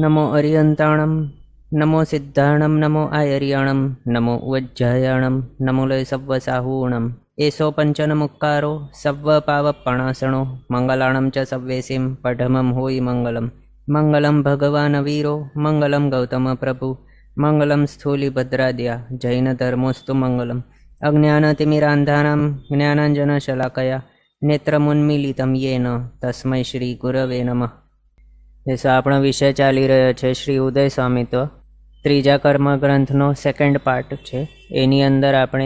नमो अरियंताणं नमो सिद्धाणं नमो आयर्याणं नमो उज्जयाणं नमो लय सव्वसाहूणम् एषो पंचनमुक्कारो सव्वपावपणासणो मंगलाणं च सव्वेसिं पठमं होयि मंगलम् मंगलं भगवान् वीरो मंगलं गौतम प्रभु मंगलं स्थूलिभद्राद्या जैनधर्मोऽस्तु मंगलम् अज्ञानतिमिरान्धानां ज्ञानाञ्जनशलाकया नेत्रमुन्मीलितं येन तस्मै श्रीगुरवे नमः। जैसा આપણો વિષય ચાલી રહ્યો છે શ્રી ઉદય સ્વામિત્વ ત્રીજા કર્મ ગ્રંથનો સેકન્ડ પાર્ટ છે। એની અંદર આપણે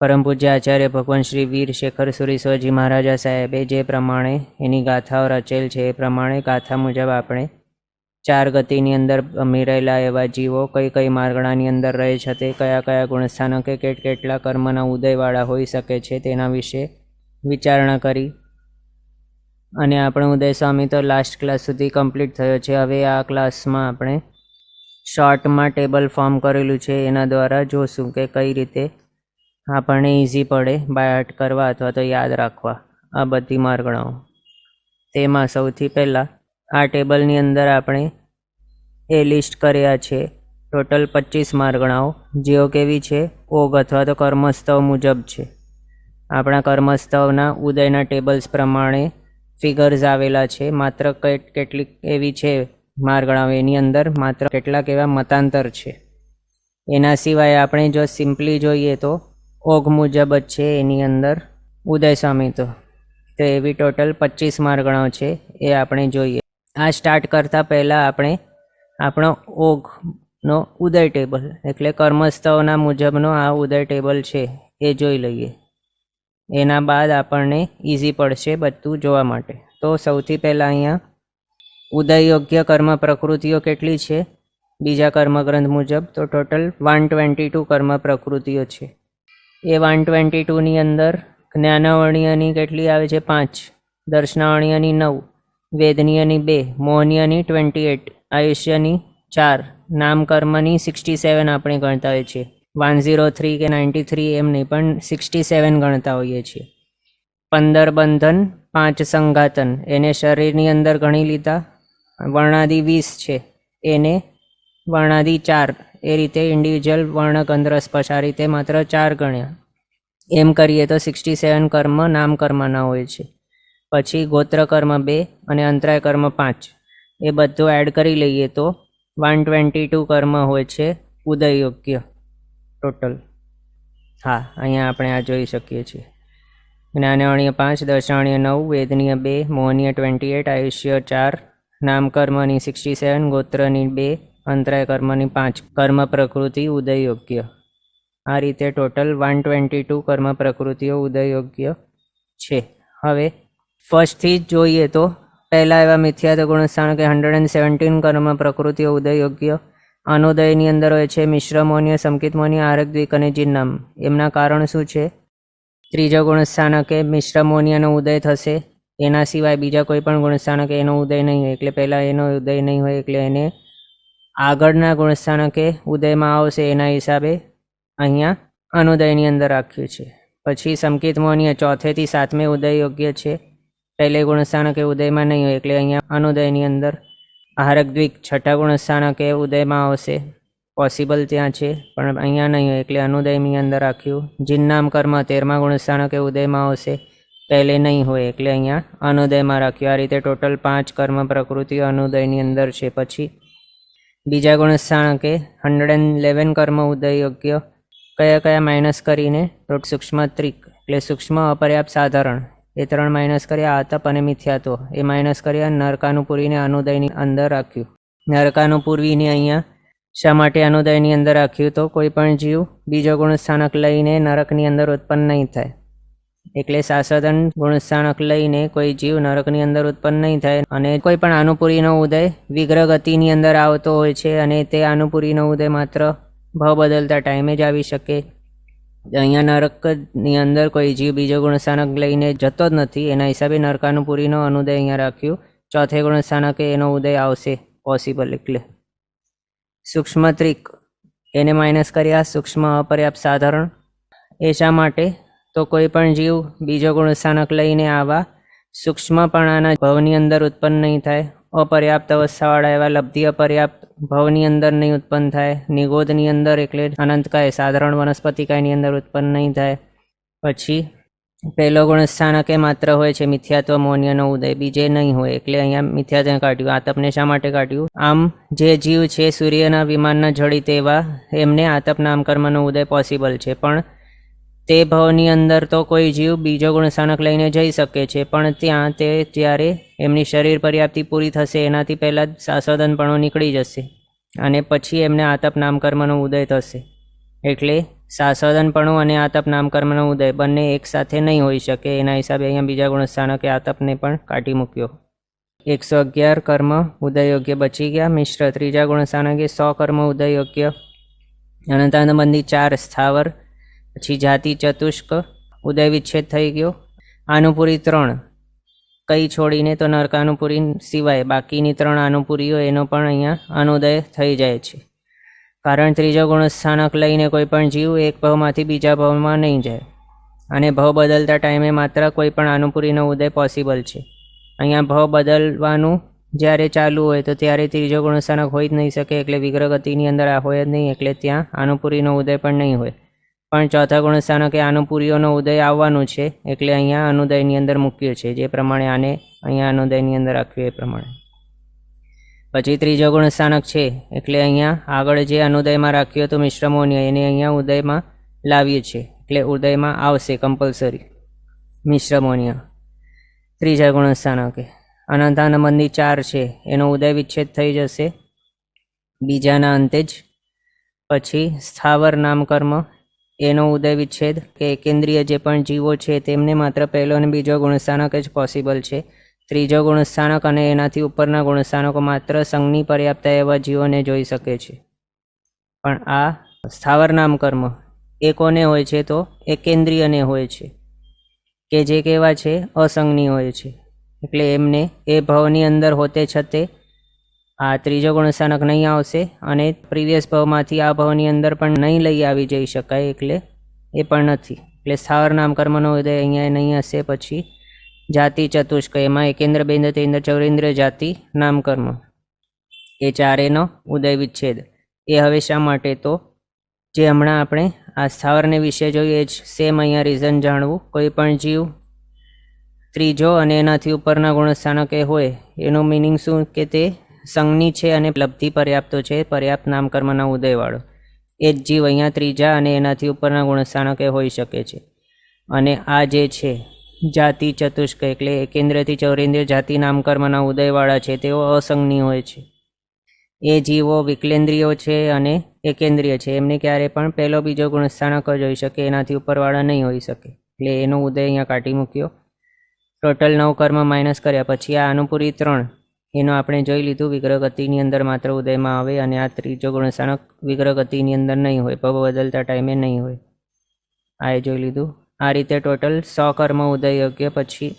પરમ પૂજ્ય આચાર્ય ભગવાન શ્રી વીર શેખર સુરીશ્વરજી મહારાજા સાહેબે જે પ્રમાણે એની ગાથાઓ રચેલ છે એ પ્રમાણે ગાથા મુજબ આપણે ચાર ગતિની અંદર અમીરેલા એવા જીવો કઈ કઈ માર્ગણાની અંદર રહે છે તે કયા કયા ગુણસ્થાનકે કેટલા કર્મના ઉદયવાળા હોઈ શકે છે તેના વિશે વિચારણા કરી અને આપણો ઉદય સ્વામી તો લાસ્ટ ક્લાસ સુધી કમ્પ્લીટ થયો છે। હવે આ ક્લાસમાં આપણે શોર્ટમાં ટેબલ ફોર્મ કરેલું છે એના દ્વારા જોશું કે કઈ રીતે આપણને ઇઝી પડે બાય હાર્ટ કરવા અથવા તો યાદ રાખવા આ બધી માર્ગણાઓ। તેમાં સૌથી પહેલાં આ ટેબલની અંદર આપણે એ લિસ્ટ કર્યા છે ટોટલ 25 માર્ગણાઓ જેઓ કેવી છે ઓગ અથવા તો કર્મસ્તવ મુજબ છે। આપણા કર્મસ્તવના ઉદયના ટેબલ્સ પ્રમાણે ફિગર્સ આવેલા છે। માત્ર કેટલીક એવી છે માર્ગણાઓ એની અંદર માત્ર કેટલાક એવા મતાંતર છે। એના સિવાય આપણે જો સિમ્પલી જોઈએ તો ઓગ મુજબ જ છે એની અંદર ઉદય સ્વામિત્વ તો એવી ટોટલ 25 માર્ગણાઓ છે એ આપણે જોઈએ। આ સ્ટાર્ટ કરતાં પહેલાં આપણે આપણો ઓગનો ઉદય ટેબલ એટલે કર્મસ્તવના મુજબનો આ ઉદય ટેબલ છે એ જોઈ લઈએ। એના બાદ આપણને ઇઝી પડશે બધું જોવા માટે। તો સૌથી પહેલાં અહીંયા ઉદય યોગ્ય કર્મ પ્રકૃતિઓ કેટલી છે બીજા કર્મગ્રંથ મુજબ તો ટોટલ 122 કર્મ પ્રકૃતિઓ છે। એ 122ની અંદર જ્ઞાનાવર્ણીયની કેટલી આવે છે 5, દર્શનાવર્ણીયની 9, વેદનીયની 2, મોહનીયની 28, આયુષ્યની 4, નામ કર્મની 67 આપણે ગણતા હોઈએ છીએ। 103 કે 93 એમ નહીં પણ 67 ગણતા હોઈએ છીએ। 15 બંધન, 5 સંઘાતન એને શરીરની અંદર ગણી લીધા। વર્ણાદિ 20 છે એને વર્ણાદિ 4 એ રીતે ઇન્ડિવિજ્યુઅલ વર્ણગંધ્ર સ્પર્શ આ રીતે માત્ર 4 ગણ્યા। એમ કરીએ તો 67 કર્મ નામ કર્મના હોય છે। પછી ગોત્ર કર્મ 2 અને અંતરાય કર્મ 5 એ બધું એડ કરી લઈએ તો 122 કર્મ હોય છે ઉદય યોગ્ય ટોટલ। હા અહીંયા આપણે આ જોઈ શકીએ છીએ। જ્ઞાનાવર્ણીય 5, દર્શનાવર્ણીય 9, વેદનીય 2, મોહનીય 28, આયુષ્ય 4, નામ કર્મની 67, ગોત્રની 2, અંતરાય કર્મની 5 કર્મ પ્રકૃતિ ઉદય યોગ્ય। આ રીતે ટોટલ 122 કર્મ પ્રકૃતિઓ ઉદય યોગ્ય છે। હવે ફર્સ્ટથી જ જોઈએ તો પહેલાં એવા મિથ્યાત્વ ગુણસ્થાન કે 117 કર્મ પ્રકૃતિઓ ઉદય યોગ્ય। અનુદયની અંદર હોય છે મિશ્રમોન્ય, સંકિતમોન્ય, આરગદ્વિક અને જિન્નામ। એમના કારણ શું છે? ત્રીજો ગુણસ્થાનકે મિશ્રમોન્યનો ઉદય થશે, એના સિવાય બીજા કોઈ પણ ગુણસ્થાનકે એનો ઉદય નહીં હોય એટલે પહેલાં એનો ઉદય નહીં હોય એટલે એને આગળના ગુણસ્થાનકે ઉદયમાં આવશે એના હિસાબે અહીંયા અનુદયની અંદર રાખ્યું છે। પછી સંકિતમોન્ય ચોથેથી સાતમે ઉદય યોગ્ય છે, પહેલે ગુણસ્થાનકે ઉદયમાં નહીં હોય એટલે અહીંયા અનુદયની અંદર। આહારકદ્વિક છઠ્ઠા ગુણસ્થાનકે ઉદયમાં આવશે, પોસિબલ ત્યાં છે પણ અહીંયા નહીં હોય એટલે અનુદયની અંદર રાખ્યું। જિન્નામ કર્મ 13મા ગુણસ્થાનકે ઉદયમાં આવશે, પહેલે નહીં હોય એટલે અહીંયા અનુદયમાં રાખ્યું। આ રીતે ટોટલ 5 કર્મ પ્રકૃતિઓ અનુદયની અંદર છે। પછી બીજા ગુણસ્થાનકે 111 કર્મ ઉદય યોગ્ય કયા કયા માઇનસ કરીને તો સૂક્ષ્મ ત્રિક એટલે સૂક્ષ્મ અપર્યાપ્ત સાધારણ એ 3 માઇનસ કર્યા, આતપ અને મિથ્યાત્વ એ માઇનસ કર્યા। નરકાનુપૂરીને અનુદયની અંદર રાખ્યું। નરકાનુપૂર્વીને અહીંયા શા માટે અનુદયની અંદર રાખ્યું તો કોઈ પણ જીવ બીજો ગુણસ્થાનક લઈને નરકની અંદર ઉત્પન્ન નહીં થાય એટલે શાસદન ગુણસ્થાનક લઈને કોઈ જીવ નરકની અંદર ઉત્પન્ન નહીં થાય। અને કોઈ પણ અનુપૂરીનો ઉદય વિગ્રહ ગતિની અંદર આવતો હોય છે અને તે અનુપૂરીનો ઉદય માત્ર ભાવ બદલતા ટાઈમે જ આવી શકે। અહીંયા નરકની અંદર કોઈ જીવ બીજો ગુણસ્થાનક લઈને જતો જ નથી એના હિસાબે નરકાનુપૂરીનો અનુદય અહીંયા રાખ્યું। ચોથે ગુણસ્થાનકે એનો ઉદય આવશે પોસિબલ એટલે સૂક્ષ્મ ત્રિક એને માઇનસ કર્યા। સૂક્ષ્મ અપર્યાપ્ત સાધારણ એ શા માટે તો કોઈ પણ જીવ બીજો ગુણસ્થાનક લઈને આવા સૂક્ષ્મપણાના ભવની અંદર ઉત્પન્ન નહીં થાય અપર્યાપ્ત અવસ્થાવાળા એવા લબ્ધિ અપર્યાપ્ત ભવની અંદર નહીં ઉત્પન્ન થાય, નિગોદની અંદર એટલે અનંતકાય સાધારણ વનસ્પતિકાયની અંદર ઉત્પન્ન નહીં થાય. પછી પહેલો ગુણ સ્થાનકે માત્ર હોય છે મિથ્યાત્વ મૌન્યનો ઉદય, બીજે નહીં હોય એટલે અહીંયા મિથ્યાત્વ કાઢ્યું. આતપને શા માટે કાઢ્યું? આમ જે જીવ છે સૂર્યના વિમાનના જડિત એવા એમને આતપ નામકર્મનો ઉદય પોસિબલ છે, પણ તે ભવની અંદર તો કોઈ જીવ બીજો ગુણસ્થાનક લઈને જઈ શકે છે, પણ ત્યાં તે જ્યારે એમની શરીર પર્યાપ્તિ પૂરી થશે એનાથી પહેલાં જ સાસોદનપણો નીકળી જશે અને પછી એમને આતપ નામકર્મનો ઉદય થશે. એટલે સાસોદનપણું અને આતપ નામકર્મનો ઉદય બંને એકસાથે નહીં હોઈ શકે. એના હિસાબે અહીંયા બીજા ગુણસ્થાનકે આતપને પણ કાઢી મૂક્યો. 111 કર્મ ઉદયયોગ્ય બચી ગયા. મિશ્ર ત્રીજા ગુણસ્થાનકે 100 કર્મ ઉદયયોગ્ય. અનંતાનંદબંધી 4 સ્થાવર. પછી જાતિ ચતુષ્ક ઉદય વિચ્છેદ થઈ ગયો. આનુપુરી 3 કઈ છોડીને તો નરકાનુપુરી સિવાય બાકીની 3 આનુપુરીઓ એનો પણ અહીંયા અનુદય થઈ જાય છે. કારણ ત્રીજો ગુણસ્થાનક લઈને કોઈ પણ જીવ એક ભવમાંથી બીજા ભવમાં નહીં જાય અને ભવ બદલતા ટાઈમે માત્ર કોઈ પણ આનુપુરીનો ઉદય પોસિબલ છે. અહીંયા ભવ બદલવાનું જ્યારે ચાલુ હોય તો ત્યારે ત્રીજો ગુણસ્થાનક હોઈ જ નહીં શકે, એટલે વિગ્રહ ગતિની અંદર આ હોય જ નહીં, એટલે ત્યાં આનુપુરીનો ઉદય પણ નહીં હોય. પણ ચોથા ગુણસ્થાનકે આનુપુરીઓનો ઉદય આવવાનું છે, એટલે અહીંયા અનુદયની અંદર મૂક્યો છે. જે પ્રમાણે આને અહીંયા અનુદયની અંદર રાખ્યું એ પ્રમાણે. પછી ત્રીજો ગુણસ્થાનક છે એટલે અહીંયા આગળ જે અનુદયમાં રાખ્યું હતું મિશ્રમોન્ય એને અહીંયા ઉદયમાં લાવીએ છીએ, એટલે ઉદયમાં આવશે કમ્પલસરી મિશ્રમોન્ય ત્રીજા ગુણસ્થાનકે. અનંતાનંદબંધી 4 છે એનો ઉદય વિચ્છેદ થઈ જશે બીજાના અંતે જ. પછી સ્થાવર નામકર્મ એનો ઉદય વિચ્છેદ કે કેન્દ્રીય જે પણ જીવો છે તેમને માત્ર પહેલો અને બીજો ગુણસ્થાનક જ પોસિબલ છે. ત્રીજો ગુણસ્થાનક અને એનાથી ઉપરના ગુણસ્થાનકો માત્ર સંઘની પર્યાપ્તતા એવા જીવોને જોઈ શકે છે. પણ આ સ્થાવર નામકર્મ એ કોને હોય છે? તો એ કેન્દ્રીયને હોય છે, કે જે કેવા છે અસંગની હોય છે. એટલે એમને એ ભવની અંદર હોતે છતે આ ત્રીજો ગુણસ્થાનક નહીં આવશે અને પ્રીવિયસ ભવમાંથી આ ભવની અંદર પણ નહીં લઈ આવી જઈ શકાય, એટલે એ પણ નથી. એટલે સ્થાવર નામકર્મનો ઉદય અહીંયા નહીં હશે. પછી જાતિ ચતુષ્ક એમાં એકેન્દ્ર બેન્દ્ર તેન્દ્ર ચૌરેન્દ્ર જાતિ નામકર્મ એ ચારેનો ઉદય વિચ્છેદ. એ હવે શા માટે? તો જે હમણાં આપણે આ સ્થાવરને વિશે જોઈએ જ સેમ અહીંયા રીઝન જાણવું. કોઈ પણ જીવ ત્રીજો અને એનાથી ઉપરના ગુણસ્થાનકે હોય એનું મિનિંગ શું? કે તે સંઘની છે અને લબ્ધિ પર્યાપ્તો છે, પર્યાપ્ત નામકર્મના ઉદયવાળો. એ જ જીવ અહીંયા ત્રીજા અને એનાથી ઉપરના ગુણસ્થાનકે હોઈ શકે છે. અને આ જે છે જાતિ ચતુષ્ક એટલે એકેન્દ્રથી ચૌરેન્દ્ર જાતિ નામકર્મના ઉદયવાળા છે તેઓ અસંગની હોય છે. એ જીવો વિકલેન્દ્રિયો છે અને એકેન્દ્રિય છે, એમને ક્યારે પણ પહેલો બીજો ગુણસ્થાનક જ હોઈ શકે, એનાથી ઉપરવાળા નહીં હોઈ શકે. એટલે એનો ઉદય અહીંયા કાઢી મૂક્યો. ટોટલ 9 કર્મ માઇનસ કર્યા. પછી આ અનુપુરી 3 એનો આપણે જોઈ લીધું વિગ્રહ ગતિની અંદર માત્ર ઉદયમાં આવે અને આ ત્રીજો ગુણસ્થાનક વિગ્રહ ગતિની અંદર નહીં હોય, ભવ બદલતા ટાઈમે નહીં હોય. આ એ જોઈ લીધું. આ રીતે ટોટલ 100 કર્મ ઉદયયોગ્ય. પછી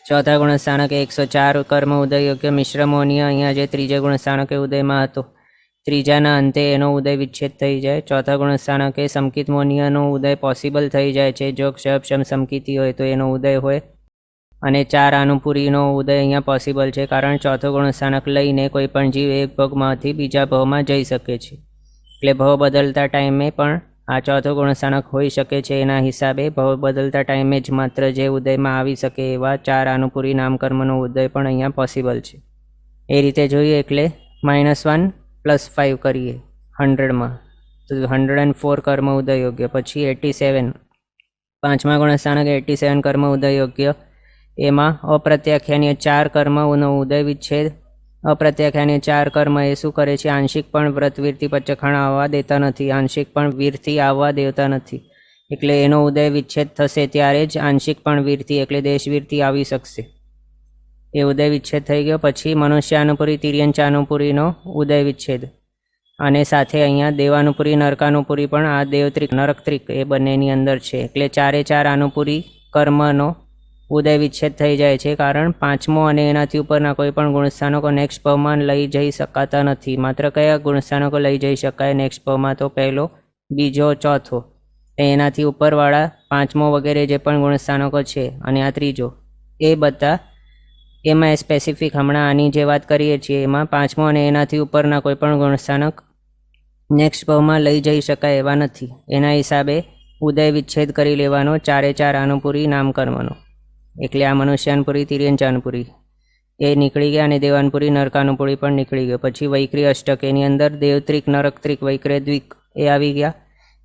ચોથા ગુણસ્થાનકે 104 કર્મ ઉદયયોગ્ય. મિશ્રમોન્ય અહીંયા જે ત્રીજા ગુણસ્થાનકે ઉદયમાં હતો ત્રીજાના અંતે એનો ઉદય વિચ્છેદ થઈ જાય. ચોથા ગુણસ્થાનકે સમકિત મોનિયાનો ઉદય પોસિબલ થઈ જાય છે જો ક્ષમ સમકિતી હોય તો એનો ઉદય હોય. અને 4 આનુપુરીનો ઉદય અહીંયા પોસિબલ છે, કારણ ચોથો ગુણસ્થાનક લઈને કોઈ પણ જીવ એક ભવમાંથી બીજા ભવમાં જઈ શકે છે. એટલે ભવ બદલતા ટાઈમે પણ આ ચોથો ગુણસ્થાનક હોઈ શકે છે. એના હિસાબે ભવ બદલતા ટાઈમે જ માત્ર જે ઉદયમાં આવી શકે એવા 4 આનુપુરી નામકર્મનો ઉદય પણ અહીંયા પોસિબલ છે. એ રીતે જોઈએ એટલે -1 + 5 કરીએ 100માં તો 104 કર્મ ઉદયયોગ્ય. પછી 87 પાંચમા ગુણસ્થાનક 87 કર્મ ઉદયયોગ્ય. એમાં અપ્રત્યાખ્યાનીય 4 કર્મનો ઉદય વિચ્છેદ. અપ્રત્યાખ્યાનીય 4 કર્મ એ શું કરે છે? આંશિક પણ વ્રતવીરથી પચખાણ આવવા દેતા નથી, આંશિક પણ વીરથી આવવા દેતા નથી. એટલે એનો ઉદય વિચ્છેદ થશે ત્યારે જ આંશિક પણ વીરથી એટલે દેશવીરથી આવી શકશે. એ ઉદય વિચ્છેદ થઈ ગયો. પછી મનુષ્યાનુપુરી તિર્યંચાનુપુરીનો ઉદય વિચ્છેદ અને સાથે અહીંયા દેવાનુપુરી નરકાનુપુરી પણ આ દેવત્રિક નરકત્રિક એ બંનેની અંદર છે. એટલે 4 આનુપુરી કર્મનો ઉદય વિચ્છેદ થઈ જાય છે, કારણ પાંચમો અને એનાથી ઉપરના કોઈ પણ ગુણસ્થાનકો નેક્સ્ટ ભવમાં લઈ જઈ શકાતા નથી. માત્ર કયા ગુણસ્થાનકો લઈ જઈ શકાય નેક્સ્ટ ભવમાં? તો પહેલો, બીજો, ચોથો. એનાથી ઉપરવાળા પાંચમો વગેરે જે પણ ગુણસ્થાનકો છે અને આ ત્રીજો, એ બધા એમાં સ્પેસિફિક હમણાં આની જે વાત કરીએ છીએ એમાં પાંચમો અને એનાથી ઉપરના કોઈ પણ ગુણસ્થાનક નેક્સ્ટ ભાવમાં લઈ જઈ શકાય એવા નથી. એના હિસાબે ઉદય વિચ્છેદ કરી લેવાનો 4 આનુપુરી નામકર્મનો. એટલે આ મનુષ્યાનુપુરી તિર્યંચાનુપુરી એ નીકળી ગયા અને દેવાનુપુરી નરકાનુપુરી પણ નીકળી ગયો. પછી વૈક્રી અષ્ટક એની અંદર દેવત્રિક નરકત્રિક વૈક્રે દ્વિક એ આવી ગયા.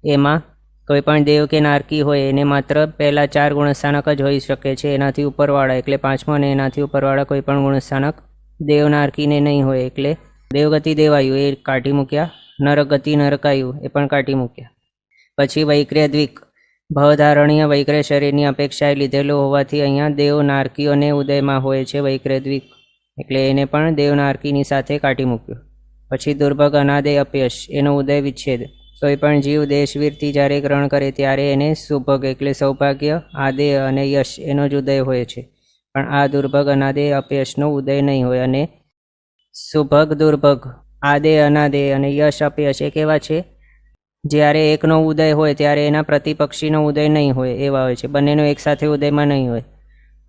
એમાં કોઈ પણ દેવ કે નારકી હોય એને માત્ર પહેલાં 4 ગુણસ્થાનક જ હોઈ શકે છે, એનાથી ઉપરવાળા એટલે પાંચમો અને એનાથી ઉપરવાળા કોઈ પણ ગુણસ્થાનક દેવ નારકીને નહીં હોય. એટલે દેવગતિ દેવાયુ એ કાઢી મૂક્યા, નરગતિ નરકાયુ એ પણ કાઢી મૂક્યા. પછી વૈક્રે દ્વિક ભવધારણીય વૈક્રે શરીરની અપેક્ષાએ લીધેલું હોવાથી અહીંયા દેવ નારકીઓને ઉદયમાં હોય છે વૈક્રે દ્વિક, એટલે એને પણ દેવ નારકીની સાથે કાઢી મૂક્યો. પછી દુર્ભગ અનાદય અપયશ એનો ઉદય વિચ્છેદ. કોઈ પણ જીવ દેશવીરથી જ્યારે ગ્રહણ કરે ત્યારે એને સુભગ એટલે સૌભાગ્ય, આદેય અને યશ એનો જ ઉદય હોય છે. પણ આ દુર્ભગ અનાદેય અપયશનો ઉદય નહીં હોય. અને સુભગ દુર્ભગ આદેય અનાદેય અને યશ અપયશ એ કેવા છે? જ્યારે એકનો ઉદય હોય ત્યારે એના પ્રતિપક્ષીનો ઉદય નહીં હોય એવા હોય છે. બંનેનો એકસાથે ઉદયમાં નહીં હોય.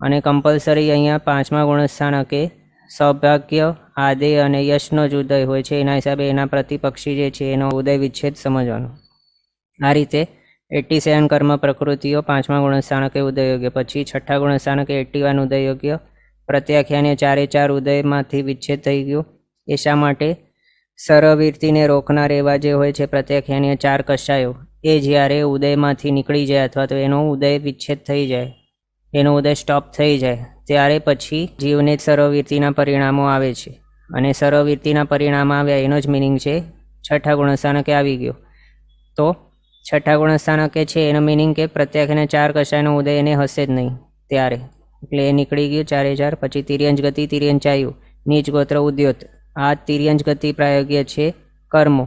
અને કમ્પલસરી અહીંયા પાંચમા ગુણસ્થાનકે સૌભાગ્ય, આદેય અને યશનો જ ઉદય હોય છે. એના હિસાબે એના પ્રતિપક્ષી જે છે એનો ઉદય વિચ્છેદ સમજવાનો. આ રીતે 87 કર્મ પ્રકૃતિઓ પાંચમા ગુણસ્થાનકે ઉદયયોગ્ય. પછી છઠ્ઠા ગુણસ્થાનકે 81 ઉદયયોગ્ય. પ્રત્યાખ્યાને 4 ઉદયમાંથી વિચ્છેદ થઈ ગયો. એ શા માટે? સરવીરતીને રોકનાર એવા જે હોય છે પ્રત્યાખ્યાનીય 4 કષાયો, એ જ્યારે ઉદયમાંથી નીકળી જાય અથવા તો એનો ઉદય વિચ્છેદ થઈ જાય, એનો ઉદય સ્ટોપ થઈ જાય, ત્યારે પછી જીવને સર્વવીરતીના પરિણામો આવે છે. અને સર્વવીરતીના પરિણામ આવ્યા એનો જ મિનિંગ છે છઠ્ઠા ગુણસ્થાનકે આવી ગયો. તો છઠ્ઠા ગુણસ્થાનકે છે એનો મિનિંગ કે પ્રત્યાખ્યાને 4 કષાયનો ઉદય એને હશે જ નહીં ત્યારે, એટલે એ નીકળી ગયું 4. પછી તિર્યંચ ગતિ તિર્યંચાયુ નીચ ગોત્ર ઉદ્યોત. આ તિર્યંચ ગતિ પ્રાયોગ્ય છે કર્મો,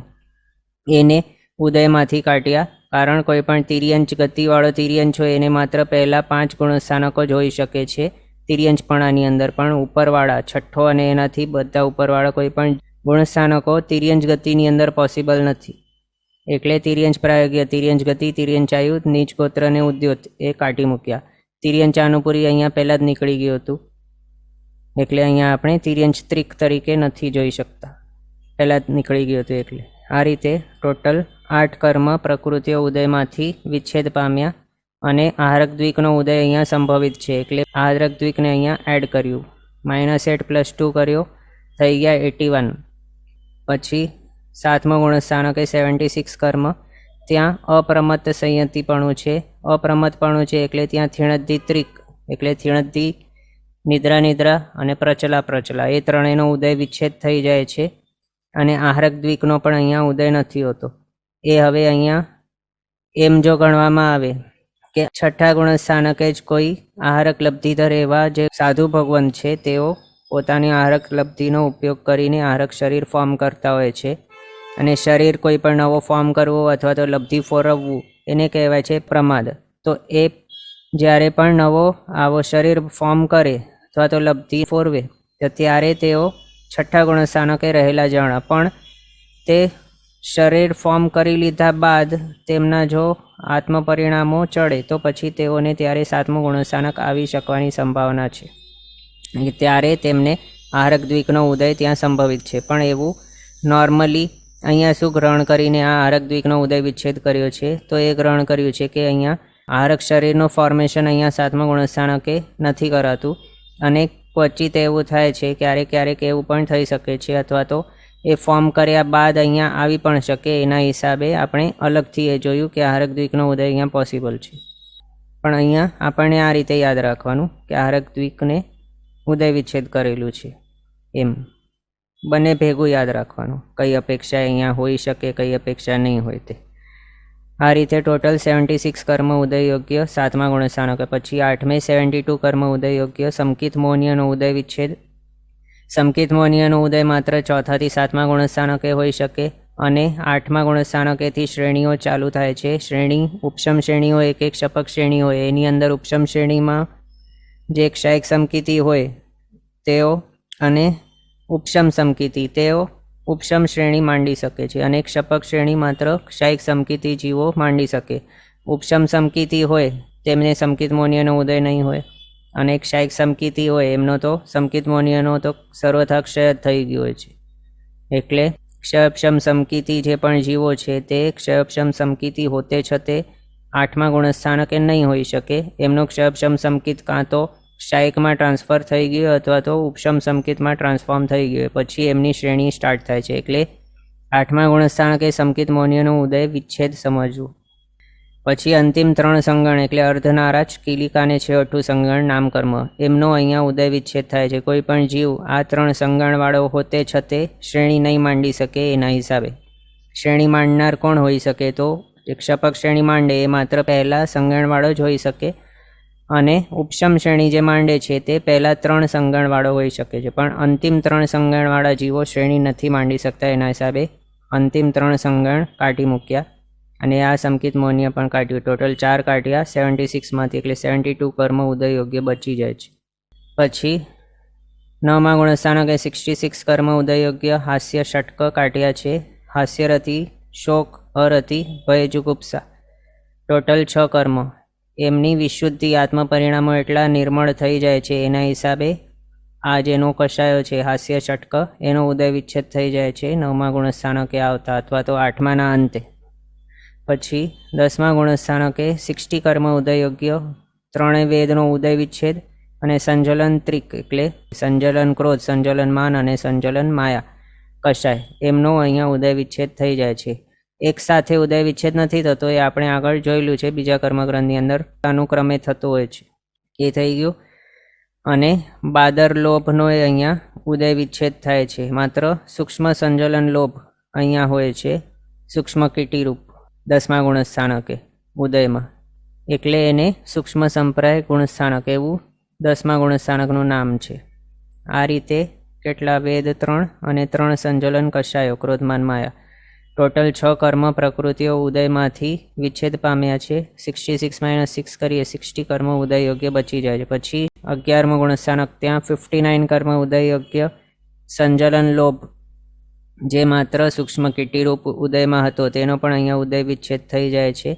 એને ઉદયમાંથી કાઢ્યા. કારણ કોઈ પણ તિર્યંચ ગતિવાળો તિર્યંચ હોય એને માત્ર પહેલાં 5 ગુણસ્થાનકો જ હોઈ શકે છે તિર્યંચપણાની અંદર. પણ ઉપરવાળા છઠ્ઠો અને એનાથી બધા ઉપરવાળા કોઈ પણ ગુણસ્થાનકો તિર્યંચ ગતિની અંદર પોસિબલ નથી. એટલે તિર્યંચ પ્રાયોગ્ય તિર્યંચ ગતિ તિર્યંચાયુ નીચ ગોત્ર અને ઉદ્યોત એ કાઢી મૂક્યા. તિર્યંચાનુપુરી અહીંયા પહેલાં જ નીકળી ગયું હતું, એટલે અહીંયા આપણે તિર્યંચ ત્રિક તરીકે નથી જોઈ શકતા, પહેલાં જ નીકળી ગયું હતું. એટલે આ રીતે ટોટલ 8 કર્મ પ્રકૃતિઓ ઉદયમાંથી વિચ્છેદ પામ્યા. અને આહારક દ્વિકનો ઉદય અહીંયા સંભવિત છે, એટલે આહારક દ્વિકને અહીંયા એડ કર્યું. -8 + 2 કર્યો, થઈ ગયા 81. પછી 7મો ગુણસ્થાનકે 76 કર્મ. ત્યાં અપ્રમત્ત સંયતિપણું છે. અપ્રમત્તપણું છે એટલે ત્યાં થીણદ્ધિ ત્રિક એટલે થીણદ્ધિ, નિદ્રા નિદ્રા અને પ્રચલા પ્રચલા એ ત્રણેયનો ઉદય વિચ્છેદ થઈ જાય છે. અને આહારક દ્વિકનો પણ અહીંયા ઉદય નથી હોતો. એ હવે અહીંયા એમ જો ગણવામાં આવે કે છઠ્ઠા ગુણસ્થાનકે જ કોઈ આહારક લબ્ધિધર એવા જે સાધુ ભગવાન છે તેઓ પોતાની આહારક લબ્ધિનો ઉપયોગ કરીને આહારક શરીર ફોર્મ કરતા હોય છે. અને શરીર કોઈ પણ નવો ફોર્મ કરવો અથવા તો લબ્ધિ ફોરવવું એને કહેવાય છે પ્રમાદ. તો એ જ્યારે પણ નવો આવો શરીર ફોર્મ કરે અથવા તો લબ્ધિ ફોરવે તો ત્યારે તેઓ છઠ્ઠા ગુણસ્થાનકે રહેલા જાણા. પણ તે શરીર ફોર્મ કરી લીધા બાદ તેમના જો આત્મપરિણામો ચડે તો પછી તેઓને ત્યારે 7મું ગુણસ્થાનક આવી શકવાની સંભાવના છે. ત્યારે તેમને આહારક દ્વિકનો ઉદય ત્યાં સંભવિત છે. પણ એવું નોર્મલી અહીંયા શું ગ્રહણ કરીને આ આહારક દ્વિકનો ઉદય વિચ્છેદ કર્યો છે? તો એ ગ્રહણ કર્યું છે કે અહીંયા આહારક શરીરનું ફોર્મેશન અહીંયા 7મા ગુણસ્થાનકે નથી કરાતું. અને ક્વચિત એવું થાય છે, ક્યારેક ક્યારેક એવું પણ થઈ શકે છે, અથવા તો એ ફોર્મ કર્યા બાદ અહીંયા આવી પણ શકે. એના હિસાબે આપણે અલગથી એ જોયું કે આહારક દ્વિકનો ઉદય અહીંયા પોસિબલ છે. પણ અહીંયા આપણને આ રીતે યાદ રાખવાનું કે આહારક દ્વિકને ઉદય વિચ્છેદ કરેલું છે, એમ બંને ભેગું યાદ રાખવાનું. કઈ અપેક્ષા અહીંયા હોઈ શકે, કઈ અપેક્ષા નહીં હોય તે. આ રીતે ટોટલ 76 કર્મ ઉદયયોગ્ય 7મા ગુણસ્થાનકે. પછી 8મે 72 કર્મ ઉદયયોગ્ય. સમકિત મોહનીયનો ઉદય વિચ્છેદ. સમકિત મોહનીયનો ઉદય માત્ર 4થા થી 7મા ગુણસ્થાનકે હોઈ શકે. અને 8મા ગુણસ્થાનકેથી શ્રેણીઓ ચાલુ થાય છે. શ્રેણી ઉપશમ શ્રેણીઓ એક શપક શ્રેણી હોય. એની અંદર ઉપશમ શ્રેણીમાં જે ક્ષાયિક સમકિતિ હોય તેઓ અને ઉપશમ સમકિતિ તેઓ ઉપશમ શ્રેણી માંડી શકે છે. અને શપક શ્રેણી માત્ર ક્ષાયિક સમકિતિ જીવો માંડી શકે. ઉપશમ સમકિતિ હોય તેમને સમકિત મોહનીયનો ઉદય નહીં હોય. અને ક્ષાયિક સમકીતિ હોય એમનો તો સમકિત મોનિયનો તો સર્વથા ક્ષય જ થઈ ગયો હોય છે. એટલે ક્ષયક્ષમ સમકીતિ જે પણ જીવો છે તે ક્ષયક્ષમ સમકીતિ હોતે છતે 8મા ગુણસ્થાનકે નહીં હોઈ શકે. એમનો ક્ષયક્ષમ સમકિત કાં તો ક્ષાયિકમાં ટ્રાન્સફર થઈ ગયો અથવા તો ઉપશમ સમકિતમાં ટ્રાન્સફોર્મ થઈ ગયો, પછી એમની શ્રેણી સ્ટાર્ટ થાય છે. એટલે 8મા ગુણસ્થાનકે સમકિત મોનિયનો ઉદય વિચ્છેદ સમજવું. પછી અંતિમ 3 સંગણ એટલે અર્ધનારાજ, કિલિકા અને છેવટું સંગણ નામકર્મ, એમનો અહીંયા ઉદય વિચ્છેદ થાય છે. કોઈ પણ જીવ આ 3 સંગણવાળો હોતે છતે શ્રેણી નહીં માંડી શકે. એના હિસાબે શ્રેણી માંડનાર કોણ હોઈ શકે? તો ક્ષપક શ્રેણી માંડે એ માત્ર પહેલા સંગણવાળો જ હોઈ શકે, અને ઉપશમ શ્રેણી જે માંડે છે તે પહેલા 3 સંગણવાળો હોઈ શકે છે. પણ અંતિમ 3 સંગણવાળા જીવો શ્રેણી નથી માંડી શકતા. એના હિસાબે અંતિમ 3 સંગણ કાઢી મૂક્યા અને આ સમકિત મોનિય પણ કાઢ્યું. ટોટલ 4 કાઢ્યા 76માંથી, એટલે 72 કર્મ ઉદય યોગ્ય બચી જાય છે. પછી 9મા ગુણસ્થાનકે 66 કર્મ ઉદય યોગ્ય હાસ્ય ષટક કાઢ્યા છે. હાસ્યરતિ, શોક, અરતિ, ભય, જુગુપ્સા, ટોટલ 6 કર્મ. એમની વિશુદ્ધિ આત્મપરિણામો એટલા નિર્મળ થઈ જાય છે. એના હિસાબે આ જેનો કશાયો છે હાસ્ય ષટક એનો ઉદય વિચ્છેદ થઈ જાય છે 9મા ગુણસ્થાનકે આવતા અથવા તો 8માના અંતે. પછી 10મા ગુણસ્થાનકે 60 કર્મ ઉદય યોગ્ય, 3 વેદનો ઉદય વિચ્છેદ અને સંજલન ત્રિક એટલે સંજલન ક્રોધ, સંજલન માન અને સંજલન માયા કશાય, એમનો અહીંયા ઉદય વિચ્છેદ થઈ જાય છે. એક સાથે ઉદય વિચ્છેદ નથી થતો, એ આપણે આગળ જોયેલું છે બીજા કર્મગ્રંથની અંદર અનુક્રમે થતો હોય છે, એ થઈ ગયું. અને બાદર લોભનો અહીંયા ઉદય વિચ્છેદ થાય છે. માત્ર સૂક્ષ્મ સંજલન લોભ અહીંયા હોય છે, સૂક્ષ્મ કીટીરૂપ 10મા ગુણસ્થાનકે ઉદયમાં, એટલે એને સૂક્ષ્મ સંપ્રાય ગુણસ્થાનક એવું 10મા ગુણસ્થાનકનું નામ છે. આ રીતે કેટલા વેદ 3 અને 3 સંજલન કશાયો ક્રોધમાન માયા, ટોટલ 6 કર્મ પ્રકૃતિઓ ઉદયમાંથી વિચ્છેદ પામ્યા છે. 66 - 6 કરીએ 60 કર્મ ઉદય યોગ્ય બચી જાય છે. પછી 11મો ગુણસ્થાનક ત્યાં 59 કર્મ ઉદય યોગ્ય સંજલન લોભ જે માત્ર સૂક્ષ્મ કીટીરૂપ ઉદયમાં હતો તેનો પણ અહીંયા ઉદય વિચ્છેદ થઈ જાય છે.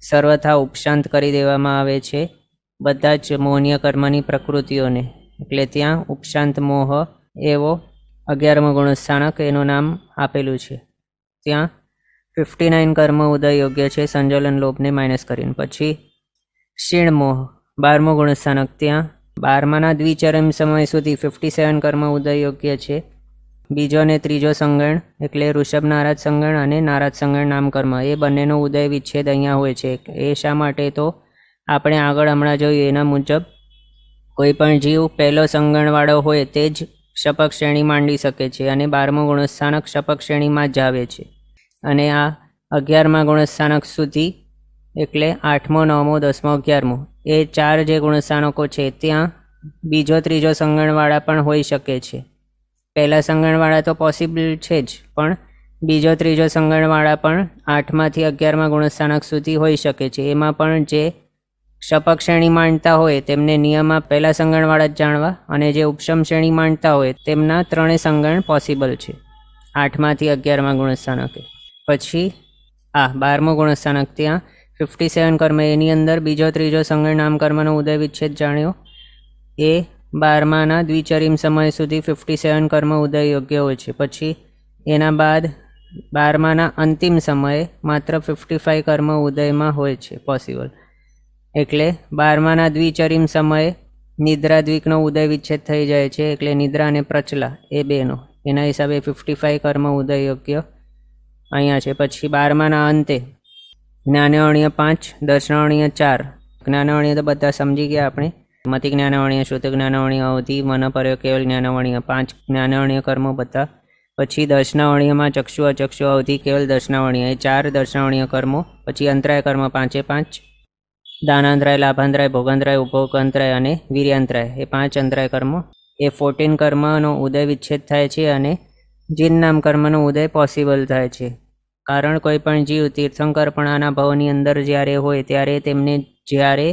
સર્વથા ઉપશાંત કરી દેવામાં આવે છે બધા જ મોહનીય કર્મની પ્રકૃતિઓને, એટલે ત્યાં ઉપશાંત મોહ એવો 11મો ગુણસ્થાનક એનું નામ આપેલું છે. ત્યાં 59 કર્મ ઉદય યોગ્ય છે સંજલન લોભને માઇનસ કરીને. પછી ક્ષીણ મોહ 12મો ગુણસ્થાનક ત્યાં 12માના દ્વિચરમ સમય સુધી 57 કર્મ ઉદય યોગ્ય છે. બીજો અને ત્રીજો સંગણ એટલે ઋષભ નારાજ સંગણ અને નારાજ સંગણ નામકર્મ, એ બંનેનો ઉદય વિચ્છેદ અહીંયા હોય છે. એ શા માટે? તો આપણે આગળ હમણાં જોયું એના મુજબ કોઈ પણ જીવ પહેલો સંગણવાળો હોય તે જ શપક શ્રેણી માંડી શકે છે, અને 12મો ગુણસ્થાનક શપક શ્રેણીમાં જ આવે છે. અને આ 11મા ગુણસ્થાનક સુધી એટલે 8મો, 9મો, 10મો, 11મો એ 4 જે ગુણસ્થાનકો છે ત્યાં બીજો ત્રીજો સંગણવાળા પણ હોઈ શકે છે. પહેલા સંગણવાળા તો પોસિબલ છે જ, પણ બીજો ત્રીજો સંગણવાળા પણ 8માંથી 11મા ગુણસ્થાનક સુધી હોઈ શકે છે. એમાં પણ જે શપક શ્રેણી માંડતા હોય તેમને નિયમમાં પહેલા સંગણવાળા જ જાણવા, અને જે ઉપશમ શ્રેણી માંડતા હોય તેમના 3 સંગણ પોસિબલ છે 8માંથી 11મા ગુણસ્થાનકે. પછી 12મો ગુણસ્થાનક ત્યાં 57 કર્મ, એની અંદર બીજો ત્રીજો સંગણ નામકર્મનો ઉદય વિચ્છેદ જાણ્યો. એ 12માના દ્વિચરીમ સમય સુધી 57 કર્મ ઉદય યોગ્ય હોય છે. પછી એના બાદ 12માના અંતિમ સમયે માત્ર 55 કર્મ ઉદયમાં હોય છે પોસિબલ. એટલે 12માના દ્વિચરીમ સમયે નિદ્રા દ્વિકનો ઉદય વિચ્છેદ થઈ જાય છે, એટલે નિદ્રા અને પ્રચલા એ બેનો, એના હિસાબે 55 કર્મ ઉદય યોગ્ય અહીંયા છે. પછી 12માના અંતે જ્ઞાનવણીય 5, દર્શનાવણીય 4. જ્ઞાનવણીય તો બધા સમજી ગયા આપણે, મતિ જ્ઞાનવણીય, શ્રુત જ્ઞાનવણીય, અવધિ, મન પરયો, કેવલ જ્ઞાનવણીય, 5 જ્ઞાનવણીય કર્મો બધા. પછી દર્શનાવણીયમાં ચક્ષુ, અચક્ષુ, અવધિ, કેવલ દર્શનાવણીય એ 4 દર્શનાવણીય કર્મો. પછી અંતરાય કર્મ 5 એ 5, દાનાંતરાય, લાભાંતરાય, ભોગાંતરાય, ઉપભોગાંતરાય અને વીર્યાંતરાય એ 5 અંતરાય કર્મો. એ 14 કર્મનો ઉદય વિચ્છેદ થાય છે, અને જીન નામ કર્મનો ઉદય પોસિબલ થાય છે. કારણ કોઈ પણ જીવ તીર્થંકરપણાના ભાવની અંદર જ્યારે હોય ત્યારે તેમને જ્યારે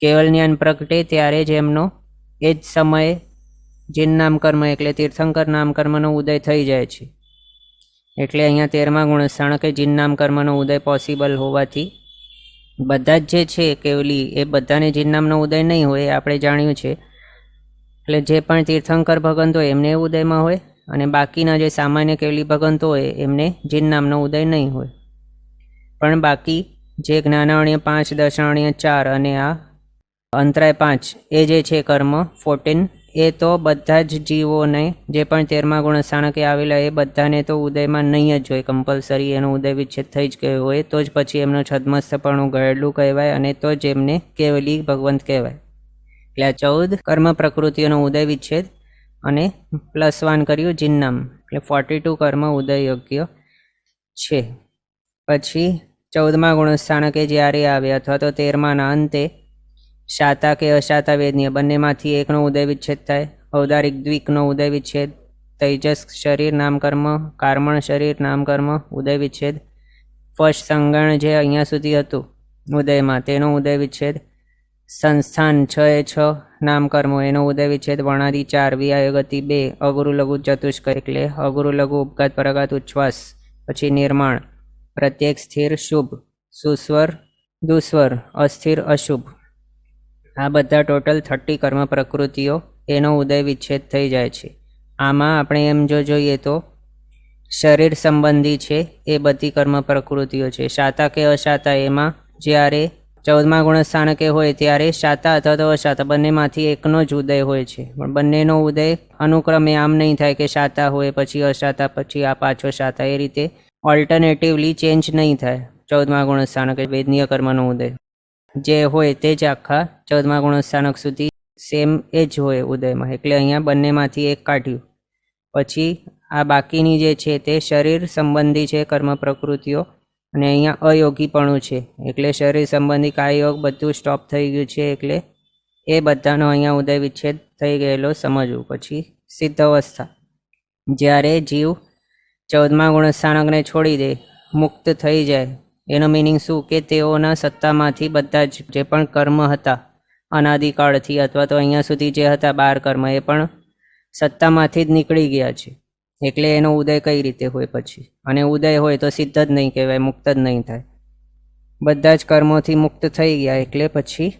કેવલ જ્ઞાન પ્રગટે ત્યારે જ એમનો એ જ સમયે જીન નામકર્મ એટલે તીર્થંકર નામકર્મનો ઉદય થઈ જાય છે. એટલે અહીંયા 13મા ગુણસ્થાનકે જીન નામકર્મનો ઉદય પોસિબલ હોવાથી બધા જ જે છે કેવલી એ બધાને જીન નામનો ઉદય નહીં હોય, એ આપણે જાણ્યું છે. એટલે જે પણ તીર્થંકર ભગવંત હોય એમને ઉદયમાં હોય, અને બાકીના જે સામાન્ય કેવલી ભગવંતો હોય એમને જીન નામનો ઉદય નહીં હોય. પણ બાકી જે જ્ઞાનાવર્ણ્ય 5, દશાવર્ણ્ય 4 અને આ અંતરાય 5 એ જે છે કર્મ 14, એ તો બધા જ જીવોને જે પણ 13મા ગુણસ્થાનકે આવેલા એ બધાને તો ઉદયમાં નહીં જ હોય, કમ્પલસરી એનો ઉદય વિચ્છેદ થઈ જ ગયો હોય, તો જ પછી એમનું છદ્મસ્થપણું ગયેલું કહેવાય, અને તો જ એમને કેવલી ભગવંત કહેવાય. એટલે આ 14 કર્મ પ્રકૃતિઓનો ઉદય વિચ્છેદ અને +1 કર્યું જીનનામ, એટલે 42 કર્મ ઉદય યોગ્ય છે. પછી 14મા ગુણસ્થાનકે જ્યારે આવે અથવા તો 13માના અંતે શાતા કે અશાતા વેદનીય બંનેમાંથી એકનો ઉદય વિચ્છેદ થાય. ઔદારિક દ્વિકનો ઉદય વિચ્છેદ, તૈજસ શરીર નામકર્મ, કાર્મણ શરીર નામકર્મ ઉદય વિચ્છેદ, ફર્સ્ટ સંગણ જે અહીંયા સુધી હતું ઉદયમાં તેનો ઉદય વિચ્છેદ, સંસ્થાન 6 નામકર્મો એનો ઉદય વિચ્છેદ, વર્ણાદિ 4, વિઆય ગતિ 2, અગુરુ લઘુ ચતુષ્ક એટલે અગુરુ લઘુ ઉપઘાત પરાઘાત ઉચ્છ્વાસ, પછી નિર્માણ, પ્રત્યેક સ્થિર શુભ, સુસ્વર દુસ્વર, અસ્થિર અશુભ, આ બધા ટોટલ 30 કર્મ પ્રકૃતિઓ એનો ઉદય વિચ્છેદ થઈ જાય છે. આમાં આપણે એમ જો જોઈએ તો શરીર સંબંધી છે એ બધી કર્મ પ્રકૃતિઓ છે. શાતા કે અશાતા એમાં જ્યારે 14મા ગુણસ્થાનકે હોય ત્યારે શાતા અથવા તો અશાતા બંનેમાંથી એકનો જ ઉદય હોય છે, પણ બંનેનો ઉદય અનુક્રમે આમ નહીં થાય કે શાતા હોય પછી અશાતા પછી આ પાછો શાતા, એ રીતે ઓલ્ટરનેટિવલી ચેન્જ નહીં થાય. 14મા ગુણસ્થાનકે વેદનીય કર્મનો ઉદય જે હોય તે જ આખા 14મા ગુણસ્થાનક સુધી સેમ એ જ હોય ઉદયમાં, એટલે અહીંયા બંનેમાંથી એક કાઢ્યું. પછી આ બાકીની જે છે તે શરીર સંબંધી છે કર્મ પ્રકૃતિઓ, અને અહીંયા અયોગીપણું છે, એટલે શરીર સંબંધી કાયયોગ બધું સ્ટોપ થઈ ગયું છે, એટલે એ બધાનો અહીંયા ઉદય વિચ્છેદ થઈ ગયેલો સમજવું. પછી સિદ્ધ અવસ્થા, જ્યારે જીવ 14મા ગુણસ્થાનકને છોડી દે, મુક્ત થઈ જાય, એનો મિનિંગ શું કે તેઓના સત્તામાંથી બધા જ જે પણ કર્મ હતા અનાદિકાળથી અથવા તો અહીંયા સુધી જે હતા 12 કર્મ એ પણ સત્તામાંથી જ નીકળી ગયા છે, એટલે એનો ઉદય કઈ રીતે હોય પછી? અને ઉદય હોય તો સિદ્ધ જ નહીં કહેવાય, મુક્ત જ નહીં થાય. બધા જ કર્મોથી મુક્ત થઈ ગયા એટલે પછી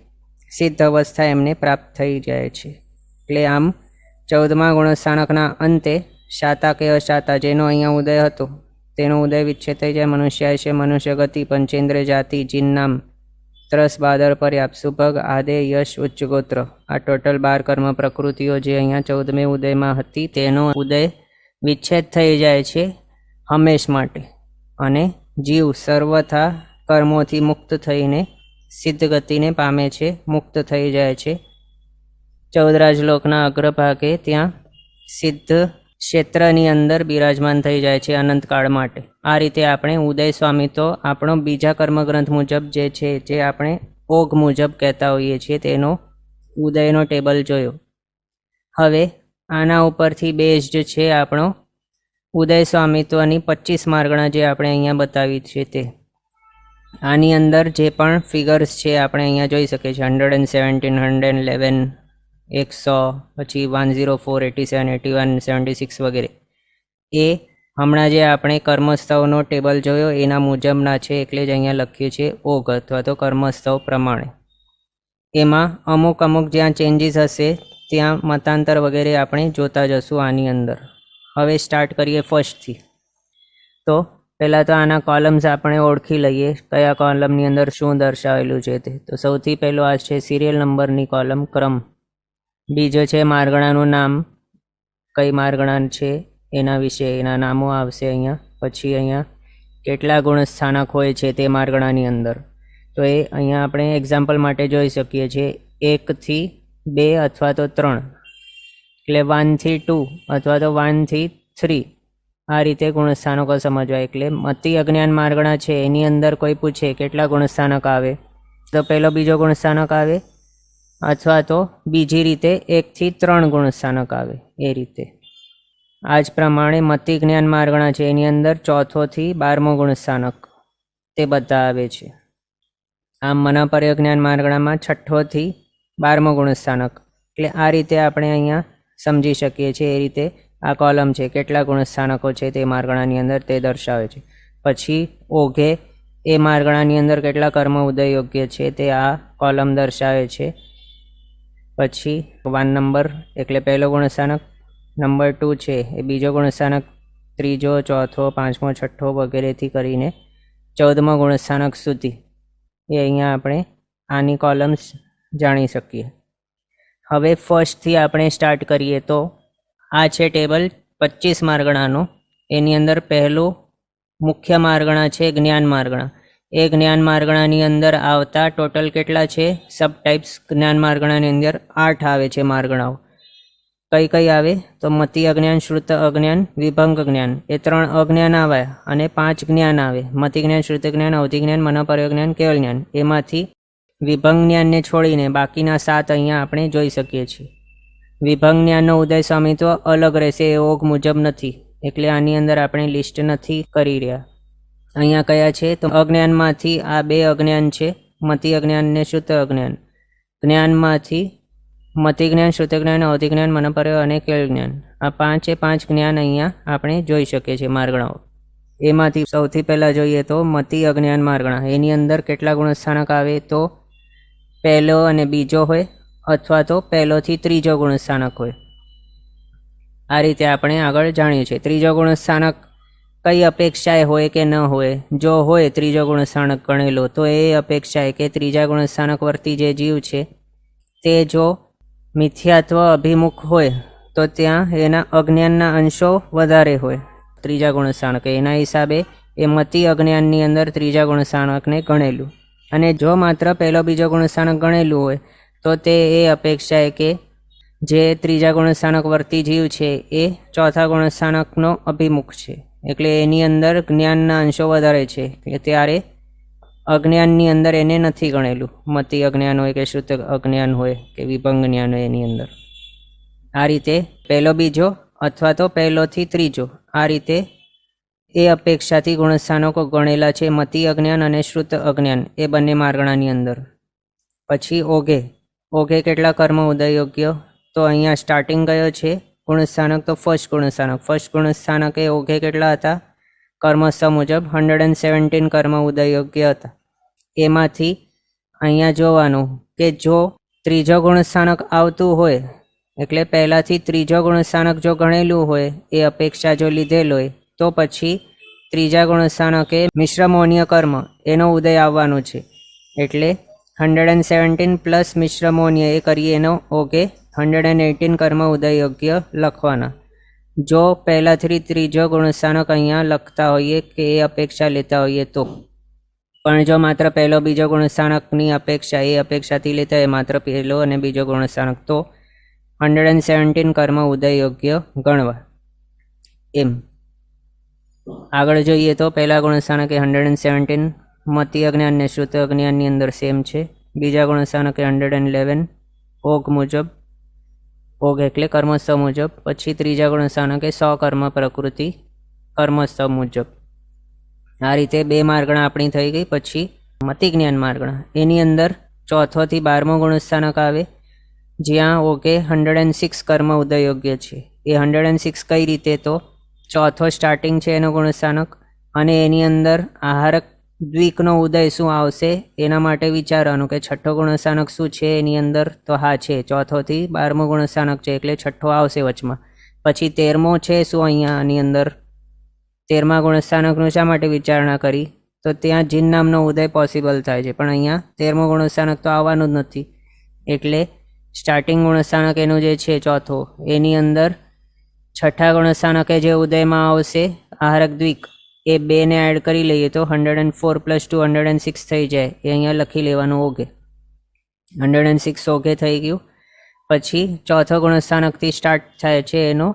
સિદ્ધ અવસ્થા એમને પ્રાપ્ત થઈ જાય છે. એટલે આમ 14મા ગુણસ્થાનકના અંતે શાતા કે અશાતા જેનો અહીંયા ઉદય હતો તેનો ઉદય વિચ્છેદ થઈ જાય. મનુષ્ય છે, મનુષ્ય ગતિ, પંચેન્દ્ર જાતિ, જીનનામ, ત્રસ, બાદર, પર્યાપ્ત, સુભગ, આદે, યશ, ઉચ્ચ ગોત્ર, આ ટોટલ 12 કર્મ પ્રકૃતિઓ જે અહીંયા 14મે ઉદયમાં હતી તેનો ઉદય વિચ્છેદ થઈ જાય છે હંમેશ માટે, અને જીવ સર્વથા કર્મોથી મુક્ત થઈને સિદ્ધ ગતિને પામે છે, મુક્ત થઈ જાય છે. 14 રાજલોકના અગ્રભાગે ત્યાં સિદ્ધ ક્ષેત્રની અંદર બિરાજમાન થઈ જાય છે અનંતકાળ માટે. આ રીતે આપણે ઉદય સ્વામી તો આપણો બીજા કર્મગ્રંથ મુજબ જે છે, જે આપણે ઓગ મુજબ કહેતા હોઈએ છીએ, તેનો ઉદયનો ટેબલ જોયો. હવે આના ઉપરથી બેઝ જે છે આપણો ઉદય સ્વામિત્વની 25 માર્ગણા જે આપણે અહીંયા બતાવી છે તે. આની અંદર જે પણ ફિગર્સ છે આપણે અહીંયા જોઈ શકીએ છીએ, 117, 111, 100, પછી 104, 87, 81, 76 વગેરે. એ હમણાં જે આપણે કર્મસ્થવનો ટેબલ જોયો એના મુજબના છે, એટલે જ અહીંયા લખ્યું છે ઓગ અથવા તો કર્મસ્થવ પ્રમાણે. એમાં અમુક જ્યાં ચેન્જીસ હશે ત્યાં મતાંતર વગેરે આપણે જોતા જશું આની અંદર. હવે સ્ટાર્ટ કરીએ ફર્સ્ટથી. તો પહેલાં તો આના કોલમ્સ આપણે ઓળખી લઈએ, કયા કોલમની અંદર શું દર્શાવેલું છે તે. તો સૌથી પહેલો આ છે સિરિયલ નંબરની કોલમ, ક્રમ. બીજો છે માર્ગણાનું નામ, કઈ માર્ગણા છે એના વિશે એના નામો આવશે અહીંયા. પછી અહીંયા કેટલા ગુણસ્થાનક હોય છે તે માર્ગણાની અંદર, તો એ અહીંયા આપણે એક્ઝામ્પલ માટે જોઈ શકીએ છીએ 1 થી 2 અથવા તો 3, એટલે 1 થી 2 અથવા તો 1 થી 3, આ રીતે ગુણસ્થાનકો સમજવાય. એટલે મતિ અજ્ઞાન માર્ગણા છે એની અંદર કોઈ પૂછે કેટલા ગુણસ્થાનક આવે, તો પહેલો બીજો ગુણસ્થાનક આવે, અથવા તો બીજી રીતે 1 થી 3 ગુણસ્થાનક આવે, એ રીતે. આ જ પ્રમાણે મતિ જ્ઞાન માર્ગણા છે એની અંદર 4થો થી 12મો ગુણસ્થાનક તે બધા આવે છે. આમ મનપર્ય જ્ઞાન માર્ગણામાં 6થો થી 12મો ગુણસ્થાનક. એટલે આ રીતે આપણે અહીંયા સમજી શકીએ છીએ. એ રીતે આ કોલમ છે કેટલા ગુણસ્થાનકો છે તે માર્ગણાની અંદર તે દર્શાવે છે. પછી ઓઘે એ માર્ગણાની અંદર કેટલા કર્મ ઉદય યોગ્ય છે તે આ કોલમ દર્શાવે છે. પછી 1 નંબર એટલે પહેલો ગુણસ્થાનક, નંબર 2 છે એ બીજો ગુણસ્થાનક, ત્રીજો, ચોથો, પાંચમો, છઠ્ઠો વગેરેથી કરીને 14મો ગુણસ્થાનક સુધી એ અહીંયા આપણે આની કોલમ્સ જાણી શકીએ. હવે ફર્સ્ટથી આપણે સ્ટાર્ટ કરીએ તો આ છે ટેબલ 25 માર્ગણાનો. એની અંદર પહેલું મુખ્ય માર્ગણા છે જ્ઞાન માર્ગણા. એ જ્ઞાન માર્ગણાની અંદર આવતા ટોટલ કેટલા છે સબ ટાઈપ્સ? જ્ઞાન માર્ગણાની અંદર 8 આવે છે માર્ગણાઓ. કઈ કઈ આવે તો મતિ અજ્ઞાન, શ્રુત અજ્ઞાન, વિભંગ જ્ઞાન, એ 3 અજ્ઞાન આવે અને 5 જ્ઞાન આવે. મતિ જ્ઞાન, શ્રુત જ્ઞાન, અવધિ જ્ઞાન, મનોપર્ય જ્ઞાન, કેવલ જ્ઞાન. એમાંથી વિભંગ જ્ઞાનને છોડીને બાકીના 7 અહીંયા આપણે જોઈ શકીએ છીએ. વિભંગ જ્ઞાનનો ઉદય સ્વામિત્વ અલગ રહેશે, એ ઓગ મુજબ નથી, એટલે આની અંદર આપણે લિસ્ટ નથી કરી રહ્યા. અહીંયા કયા છે તો અજ્ઞાનમાંથી આ 2 અજ્ઞાન છે, મતિ અજ્ઞાન ને શ્રુત અજ્ઞાન. જ્ઞાનમાંથી મતિ જ્ઞાન, શ્રુત જ્ઞાન, અવધિ જ્ઞાન, મનોપર્ય અને કેવલ જ્ઞાન. આ 5 જ્ઞાન અહીંયા આપણે જોઈ શકીએ છીએ માર્ગણાઓ. એમાંથી સૌથી પહેલાં જોઈએ તો મતિ અજ્ઞાન માર્ગણા. એની અંદર કેટલા ગુણસ્થાનક આવે તો પહેલો અને બીજો હોય અથવા તો પહેલોથી ત્રીજો ગુણસ્થાનક હોય. આ રીતે આપણે આગળ જાણીએ છીએ. ત્રીજો ગુણસ્થાનક કઈ અપેક્ષાએ હોય કે ન હોય? જો હોય ત્રીજો ગુણસ્થાનક ગણેલો તો એ અપેક્ષાએ કે ત્રીજા ગુણસ્થાનક વર્તી જે જીવ છે તે જો મિથ્યાત્વ અભિમુખ હોય તો ત્યાં એના અજ્ઞાનના અંશો વધારે હોય. ત્રીજા ગુણસ્થાનક એના હિસાબે એ મતિ અજ્ઞાનની અંદર ત્રીજા ગુણસ્થાનકને ગણેલું. અને જો માત્ર પહેલો બીજો ગુણસ્થાનક ગણેલું હોય તો તે એ અપેક્ષાએ કે જે ત્રીજા ગુણસ્થાનક વર્તી જીવ છે એ ચોથા ગુણસ્થાનકનો અભિમુખ છે, એટલે એની અંદર જ્ઞાનના અંશો વધારે છે, ત્યારે અજ્ઞાનની અંદર એને નથી ગણેલું. મતિ અજ્ઞાન હોય કે શ્રુત અજ્ઞાન હોય કે વિભંગ જ્ઞાન હોય એની અંદર. આ રીતે પહેલો બીજો અથવા તો પહેલોથી ત્રીજો, આ રીતે એ અપેક્ષાથી ગુણસ્થાનકો ગણેલા છે મતિ અજ્ઞાન અને શ્રુત અજ્ઞાન એ બંને માર્ગણાની અંદર. પછી ઓઘે કેટલા કર્મ ઉદય યોગ્ય? તો અહીંયા સ્ટાર્ટિંગ ગયો છે ગુણસ્થાનક તો ફર્સ્ટ ગુણસ્થાનક એ ઓઘે કેટલા હતા? કર્મસ્થ મુજબ 117 કર્મ ઉદય યોગ્ય હતા. એમાંથી અહીંયા જોવાનું કે જો ત્રીજો ગુણસ્થાનક આવતું હોય એટલે પહેલાંથી ત્રીજો ગુણસ્થાનક જો ગણેલું હોય એ અપેક્ષા જો લીધેલ હોય તો પછી ત્રીજા ગુણસ્થાનકે મિશ્રમોનીય કર્મ એનો ઉદય આવવાનો છે. એટલે 117 પ્લસ મિશ્રમોનીય એ કરીએ એનો ઓકે 118 કર્મ ઉદય યોગ્ય લખવાના. જો પહેલાથી ત્રીજો ગુણસ્થાનક અહીંયા લખતા હોઈએ કે એ અપેક્ષા લેતા હોઈએ તો. પણ જો માત્ર પહેલો બીજો ગુણસ્થાનકની અપેક્ષા એ અપેક્ષાથી લેતા હોય માત્ર પહેલો અને બીજો ગુણસ્થાનક તો 117 કર્મ ઉદય યોગ્ય ગણવા. એમ આગળ જોઈએ તો પહેલા ગુણસ્થાનક એ 117 મતિ અજ્ઞાન ને શ્રુત અજ્ઞાનની અંદર સેમ છે. બીજા ગુણસ્થાનક એ 111 ઓગ મુજબ, ઓગ એટલે કર્મસ્થ મુજબ. પછી ત્રીજા ગુણસ્થાનક એ 100 કર્મ પ્રકૃતિ કર્મસ્થ મુજબ. આ રીતે 2 માર્ગણા આપણી થઈ ગઈ. પછી મતિ જ્ઞાન માર્ગણા એની અંદર ચોથોથી 12મો ગુણસ્થાનક આવે જ્યાં ઓકે 106 કર્મ ઉદય યોગ્ય છે. એ 106 કઈ રીતે તો ચોથો સ્ટાર્ટિંગ છે એનો ગુણસ્થાનક અને એની અંદર આહારક દ્વિકનો ઉદય શું આવશે એના માટે વિચારવાનું કે છઠ્ઠો ગુણસ્થાનક શું છે એની અંદર તો હા છે ચોથોથી 12મો ગુણસ્થાનક છે એટલે છઠ્ઠો આવશે વચમાં. પછી 13મો છે શું અહીંયા આની અંદર 13મા ગુણસ્થાનકનું શા માટે વિચારણા કરી તો ત્યાં જીન નામનો ઉદય પોસિબલ થાય છે, પણ અહીંયા 13મો ગુણસ્થાનક તો આવવાનું જ નથી. એટલે સ્ટાર્ટિંગ ગુણસ્થાનક એનું જે છે ચોથો એની અંદર છઠ્ઠા ગુણસ્થાનકે જે ઉદયમાં આવશે આહારક દ્વિક એ 2 ને એડ કરી લઈએ તો 104 + 2 106 થઈ જાય. એ અહીંયા લખી લેવાનું ઓગે 106 ઓગે થઈ ગયું. પછી ચોથો ગુણસ્થાનકથી સ્ટાર્ટ થાય છે એનો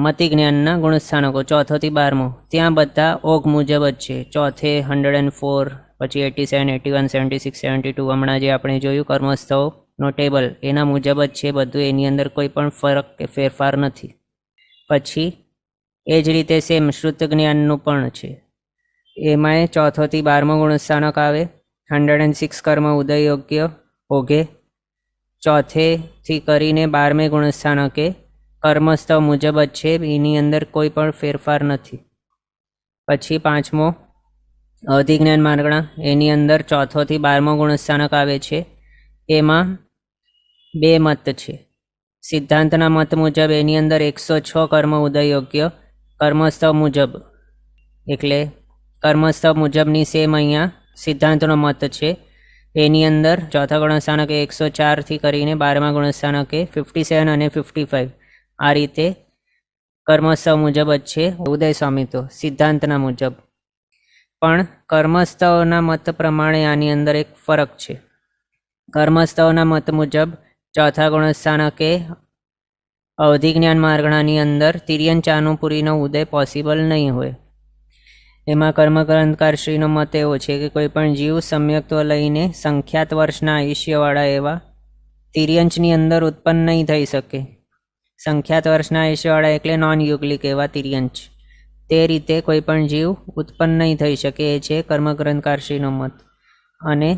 મતિ જ્ઞાનના ગુણસ્થાનકો ચોથોથી 12મો, ત્યાં બધા ઓગ મુજબ જ છે. ચોથે 104, પછી 87, 81, 76, 72 હમણાં જે આપણે જોયું કર્મસ્થવનો ટેબલ એના મુજબ જ છે બધું, એની અંદર કોઈ પણ ફરક કે ફેરફાર નથી. પછી એ જ રીતે સેમ શ્રુત જ્ઞાનનું પણ છે. એમાંય ચોથોથી 12મો ગુણસ્થાનક આવે 106 કર્મ ઉદય યોગ્ય ઓઘે. ચોથેથી કરીને 12મે ગુણસ્થાનકે કર્મસ્થ મુજબ જ છે, એની અંદર કોઈ પણ ફેરફાર નથી. પછી 5મો અવધિ જ્ઞાન માર્ગણા એની અંદર 4થો થી 12મો ગુણસ્થાનક આવે છે. એમાં 2 મત છે. સિદ્ધાંતના મત મુજબ એની અંદર 106 કર્મ ઉદય યોગ્ય કર્મસ્થવ મુજબ, એટલે કર્મસ્થવ મુજબની સેમ અહીંયા સિદ્ધાંતનો મત છે. એની અંદર ચોથા ગુણસ્થાનકે 104થી કરીને 12મા ગુણસ્થાનકે 57 અને 55 આ રીતે કર્મસ્થવ મુજબ જ છે ઉદય સ્વામી તો સિદ્ધાંતના મુજબ. પણ કર્મસ્થવના મત પ્રમાણે આની અંદર એક ફરક છે. કર્મસ્થવના મત મુજબ ચોથા ગુણસ્થાનકે અવધિ જ્ઞાન માર્ગણાની અંદર તિર્યંચાનુપુરીનો ઉદય પોસિબલ નહીં હોય. એમાં કર્મગ્રંથકારશ્રીનો મત એવો છે કે કોઈ પણ જીવ સમ્યક્ત્વ લઈને સંખ્યાત વર્ષના આયુષ્યવાળા એવા તિર્યંચની અંદર ઉત્પન્ન નહીં થઈ શકે. સંખ્યાત વર્ષના આયુષ્યવાળા એટલે નોન યુગલિક એવા તિર્યંચ, તે રીતે કોઈ પણ જીવ ઉત્પન્ન નહીં થઈ શકે, એ છે કર્મગ્રંથકારશ્રીનો મત. અને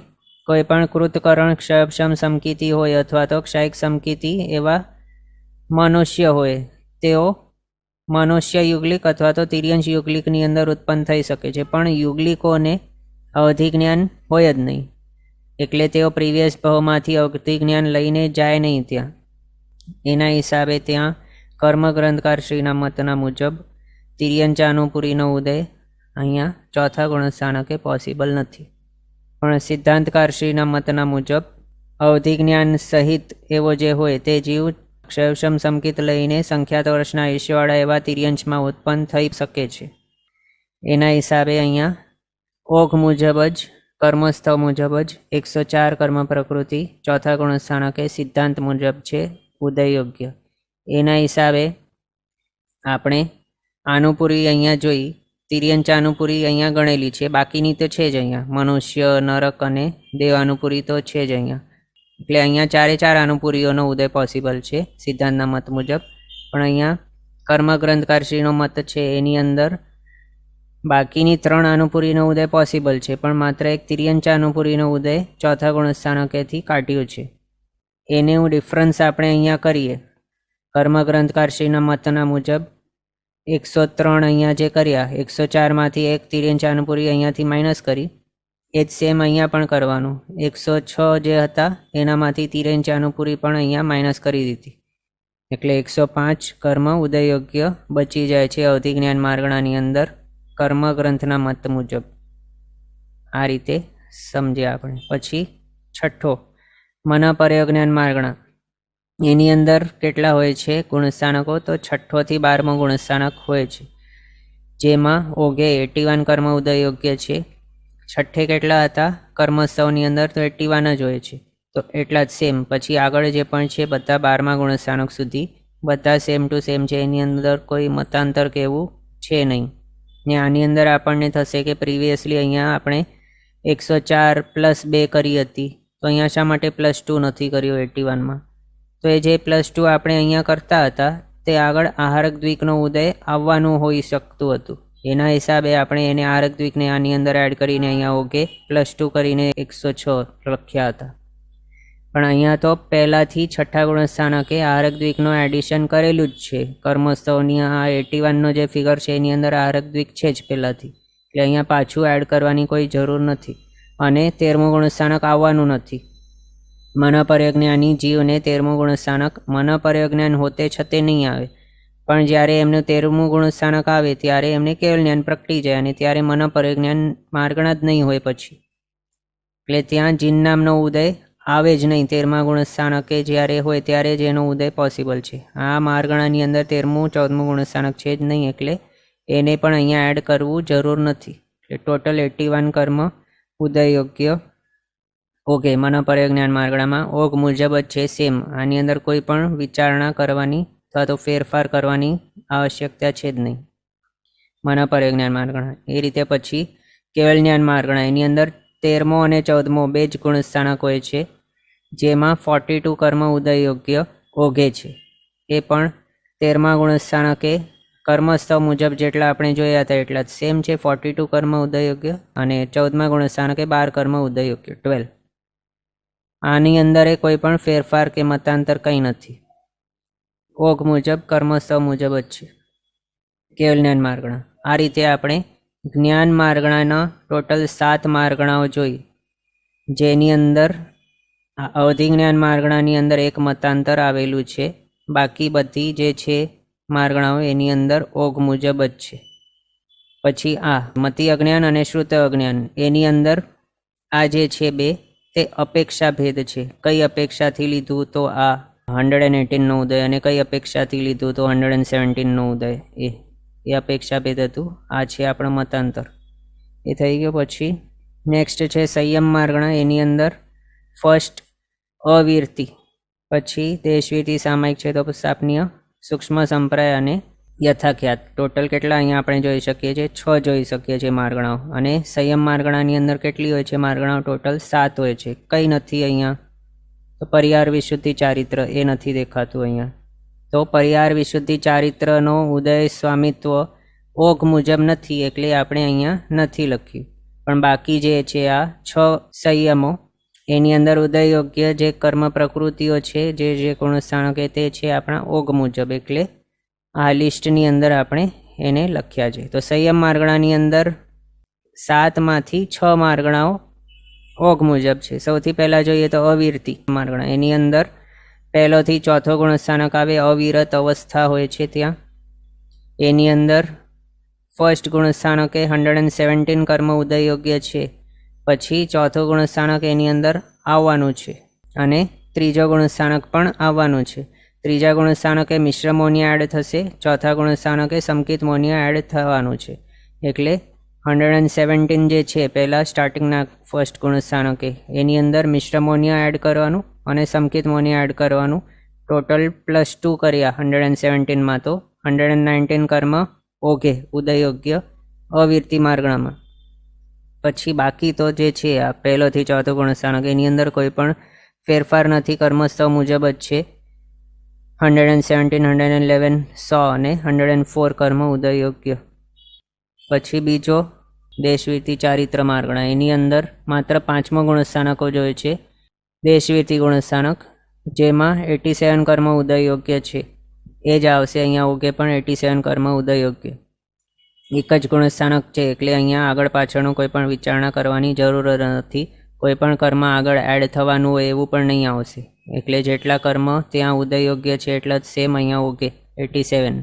કોઈ પણ કૃતકરણ ક્ષયક્ષમ સમકીતિ હોય અથવા તો ક્ષયિક સમકીતિ એવા મનુષ્ય હોય, તેઓ મનુષ્ય યુગલિક અથવા તો તિર્યંશ યુગલિકની અંદર ઉત્પન્ન થઈ શકે છે. પણ યુગલિકોને અવધિ જ્ઞાન હોય જ નહીં, એટલે તેઓ પ્રિવિયસ ભાવમાંથી અવધિ જ્ઞાન લઈને જાય નહીં ત્યાં. એના હિસાબે ત્યાં કર્મગ્રંથકારશ્રીના મતના મુજબ તિર્યંચાનુપુરીનો ઉદય અહીંયા ચોથા ગુણસ્થાનકે પોસિબલ નથી. પણ સિદ્ધાંતકારશ્રીના મતના મુજબ અવધિ જ્ઞાન સહિત એવો જે હોય તે જીવ ક્ષયક્ષમ સમકિત લઈને સંખ્યાત વર્ષના આયુષ્યવાળા એવા તિર્યંશમાં ઉત્પન્ન થઈ શકે છે. એના હિસાબે અહીંયા ઓઘ મુજબ જ કર્મસ્થવ મુજબ જ 104 કર્મ પ્રકૃતિ ચોથા ગુણસ્થાનકે સિદ્ધાંત મુજબ છે ઉદય યોગ્ય. એના હિસાબે આપણે આનુપુરી અહીંયા જોઈ, તિર્યંચાનુપુરી અહીંયા ગણેલી છે, બાકીની તો છે જ અહીંયા મનુષ્ય, નરક અને દેવાનુપુરી તો છે જ અહીંયા. એટલે અહીંયા 4 આનુપુરીઓનો ઉદય પોસિબલ છે સિદ્ધાંતના મત મુજબ. પણ અહીંયા કર્મગ્રંથકારશ્રીનો મત છે એની અંદર બાકીની 3 આનુપુરીનો ઉદય પોસિબલ છે, પણ માત્ર એક તિર્યંચાનુપુરીનો ઉદય ચોથા ગુણસ્થાનકેથી કાઢ્યું છે. એને હું ડિફરન્સ આપણે અહીંયા કરીએ. કર્મગ્રંથકારશ્રીના મતના મુજબ 103 અહીંયા જે કર્યા, 104માંથી એક તિર્યંચાનુપુરી અહીંયાથી માઇનસ કરી, એ જ સેમ અહીંયા પણ કરવાનું. 106 જે હતા એનામાંથી તિર્યંચાનુપુરી પણ અહીંયા માઇનસ કરી દીધી, એટલે 105 કર્મ ઉદયયોગ્ય બચી જાય છે અવધિ જ્ઞાન માર્ગણાની અંદર કર્મગ્રંથના મત મુજબ. આ રીતે સમજ્યા આપણે. પછી છઠ્ઠો મનપર્ય જ્ઞાન માર્ગણા. એની અંદર કેટલા હોય છે ગુણસ્થાનકો? તો 6થો થી 12મો ગુણસ્થાનક હોય છે, જેમાં ઓગે 81 કર્મ ઉદય યોગ્ય છે. છઠ્ઠે કેટલા હતા કર્મસ્થવની અંદર? તો 81 જ હોય છે, તો એટલા જ સેમ. પછી આગળ જે પણ છે બધા 12મા ગુણસ્થાનક સુધી બધા સેમ ટુ સેમ છે, એની અંદર કોઈ મતાંતર કે એવું છે નહીં. ને આની અંદર આપણને થશે કે પ્રિવિયસલી અહીંયા આપણે 104 + 2 કરી હતી, તો અહીંયા શા માટે +2 નથી કર્યો 81માં? તો એ જે +2 આપણે અહીંયા કરતા હતા તે આગળ આહારક દ્વિકનો ઉદય આવવાનું હોઈ શકતું હતું. એના હિસાબે આપણે એને આહારક દ્વિકને આની અંદર એડ કરીને અહીંયા ઓકે +2 કરીને 106 લખ્યા હતા. પણ અહીંયા તો પહેલાંથી છઠ્ઠા ગુણસ્થાનકે આહારક દ્વિકનો એડિશન કરેલું જ છે. કર્મસ્થવની આ 81નો જે ફિગર છે એની અંદર આહારક દ્વિક છે જ પહેલાંથી, એટલે અહીંયા પાછું એડ કરવાની કોઈ જરૂર નથી. અને 13મું ગુણસ્થાનક આવવાનું નથી. મનપર્યજ્ઞાની જીવને 13મું ગુણસ્થાનક મનપર્યજ્ઞાન હોતે છતે નહીં આવે, પણ જ્યારે એમનું 13મું ગુણસ્થાનક આવે ત્યારે એમને કેવલ જ્ઞાન પ્રગટી જાય, અને ત્યારે મનપર્યજ્ઞાન માર્ગણા જ નહીં હોય પછી. એટલે ત્યાં જીન નામનો ઉદય આવે જ નહીં. 13મા ગુણસ્થાનકે જ્યારે હોય ત્યારે જ એનો ઉદય પોસિબલ છે. આ માર્ગણાની અંદર 13મું 14મું ગુણસ્થાનક છે જ નહીં, એટલે એને પણ અહીંયા એડ કરવું જરૂર નથી. એટલે ટોટલ 81 કર્મ ઉદય યોગ્ય ઓકે મનપર્ય જ્ઞાન માર્ગણામાં ઓગ મુજબ જ છે સેમ. આની અંદર કોઈ પણ વિચારણા કરવાની અથવા તો ફેરફાર કરવાની આવશ્યકતા છે જ નહીં મનપર્ય જ્ઞાન માર્ગણા. એ રીતે પછી કેવલ જ્ઞાન માર્ગણા, એની અંદર 13મો અને 14મો 2 જ ગુણસ્થાનક હોય છે, જેમાં 42 કર્મ ઉદય યોગ્ય ઓઘે છે. એ પણ 13મા ગુણસ્થાનકે કર્મસ્થવ મુજબ જેટલા આપણે જોયા હતા એટલા જ સેમ છે, 42 કર્મ ઉદય યોગ્ય, અને 14મા ગુણસ્થાનકે 12 કર્મ ઉદય યોગ્ય 12. આની અંદર કોઈ પણ ફેરફાર કે મતાંતર કંઈ નથી. ઓઘ મુજબ કર્મસ્થવ મુજબ જ છે કેવલ જ્ઞાન માર્ગણા. આ રીતે આપણે જ્ઞાન માર્ગણાના ટોટલ 7 માર્ગણાઓ જોઈ, જેની અંદર અવધિજ્ઞાન માર્ગણાની અંદર એક મતાંતર આવેલું છે. બાકી બધી જે છે માર્ગણાઓ એની અંદર ઓગ મુજબ જ છે. પછી આ મતિ અજ્ઞાન અને શ્રુત અજ્ઞાન, એની અંદર આ જે છે બે તે અપેક્ષા ભેદ છે. કઈ અપેક્ષાથી લીધું તો આ 118નો ઉદય, અને કઈ અપેક્ષાથી લીધું તો 117નો ઉદય. એ અપેક્ષા ભેદ હતું. આ છે આપણો મતાંતર, એ થઈ ગયો. પછી નેક્સ્ટ છે સંયમ માર્ગણા, એની અંદર ફર્સ્ટ અવિરતિ, પછી દેશવીતિ સામાયિક છે તો સ્થાપનીય, સૂક્ષ્મ સંપ્રાય અને યથાખ્યાત. ટોટલ કેટલા અહીંયા આપણે જોઈ શકીએ છીએ? 6 જોઈ શકીએ છીએ માર્ગણાઓ. અને સંયમ માર્ગણાની અંદર કેટલી હોય છે માર્ગણાઓ? ટોટલ 7 હોય છે. કઈ નથી અહીંયા? તો પરિહાર વિશુદ્ધિ ચારિત્ર, એ નથી દેખાતું અહીંયા. તો પરિહાર વિશુદ્ધિ ચારિત્રનો ઉદય સ્વામિત્વ ઓગ મુજબ નથી, એટલે આપણે અહીંયા નથી લખ્યું. પણ બાકી જે છે આ 6 સંયમો, એની અંદર ઉદય યોગ્ય જે કર્મ પ્રકૃતિઓ છે, જે ગુણસ્થાનકે તે છે આપણા ઓગ મુજબ, એટલે આ લિસ્ટની અંદર આપણે એને લખ્યા છે. તો સંયમ માર્ગણાની અંદર 7માંથી 6 માર્ગણાઓ ઓગ મુજબ છે. સૌથી પહેલાં જોઈએ તો અવિરતિ માર્ગણા, એની અંદર પહેલોથી ચોથો ગુણસ્થાનક આવે, અવિરત અવસ્થા હોય છે ત્યાં. એની અંદર ફર્સ્ટ ગુણસ્થાનકે 117 કર્મ ઉદય યોગ્ય છે. પછી ચોથો ગુણસ્થાનક એની અંદર આવવાનું છે, અને ત્રીજો ગુણસ્થાનક પણ આવવાનું છે. ત્રીજા ગુણસ્થાનકે મિશ્ર મોનિયા એડ થશે, ચોથા ગુણસ્થાનકે સંકિત મોનિયા એડ થવાનું છે. એટલે 117 જે છે પહેલાં સ્ટાર્ટિંગના ફર્સ્ટ ગુણસ્થાનકે, એની અંદર મિશ્ર મોનિયા એડ કરવાનું અને સંકિત મોનિયા એડ કરવાનું. ટોટલ +2 કર્યા 117માં, તો 119 કર્મ ઓઘે ઉદયોગ્ય અવિરતિ માર્ગણામાં. પછી બાકી તો જે છે આ પહેલોથી ચોથો ગુણસ્થાનક, એની અંદર કોઈ પણ ફેરફાર નથી, કર્મસ્થવ મુજબ જ છે. 117, 111, 100 અને 104 કર્મ ઉદયોગ્ય. પછી બીજો દેશવીતિ ચારિત્ર માર્ગણા, એની અંદર માત્ર 5મો ગુણસ્થાનકો જોઈએ છે, દેશવીતિ ગુણસ્થાનક, જેમાં 87 કર્મ ઉદયોગ્ય છે. એ જ આવશે અહીંયા ઓગે પણ 87 કર્મ ઉદયોગ્ય. એક જ ગુણસ્થાનક છે, એટલે અહીંયા આગળ પાછળનું કોઈ પણ વિચારણા કરવાની જરૂર નથી. કોઈ પણ કર્મ આગળ એડ થવાનું હોય એવું પણ નહીં આવશે. એટલે જેટલા કર્મ ત્યાં ઉદયોગ્ય છે એટલા જ સેમ અહીંયા ઓગે 87,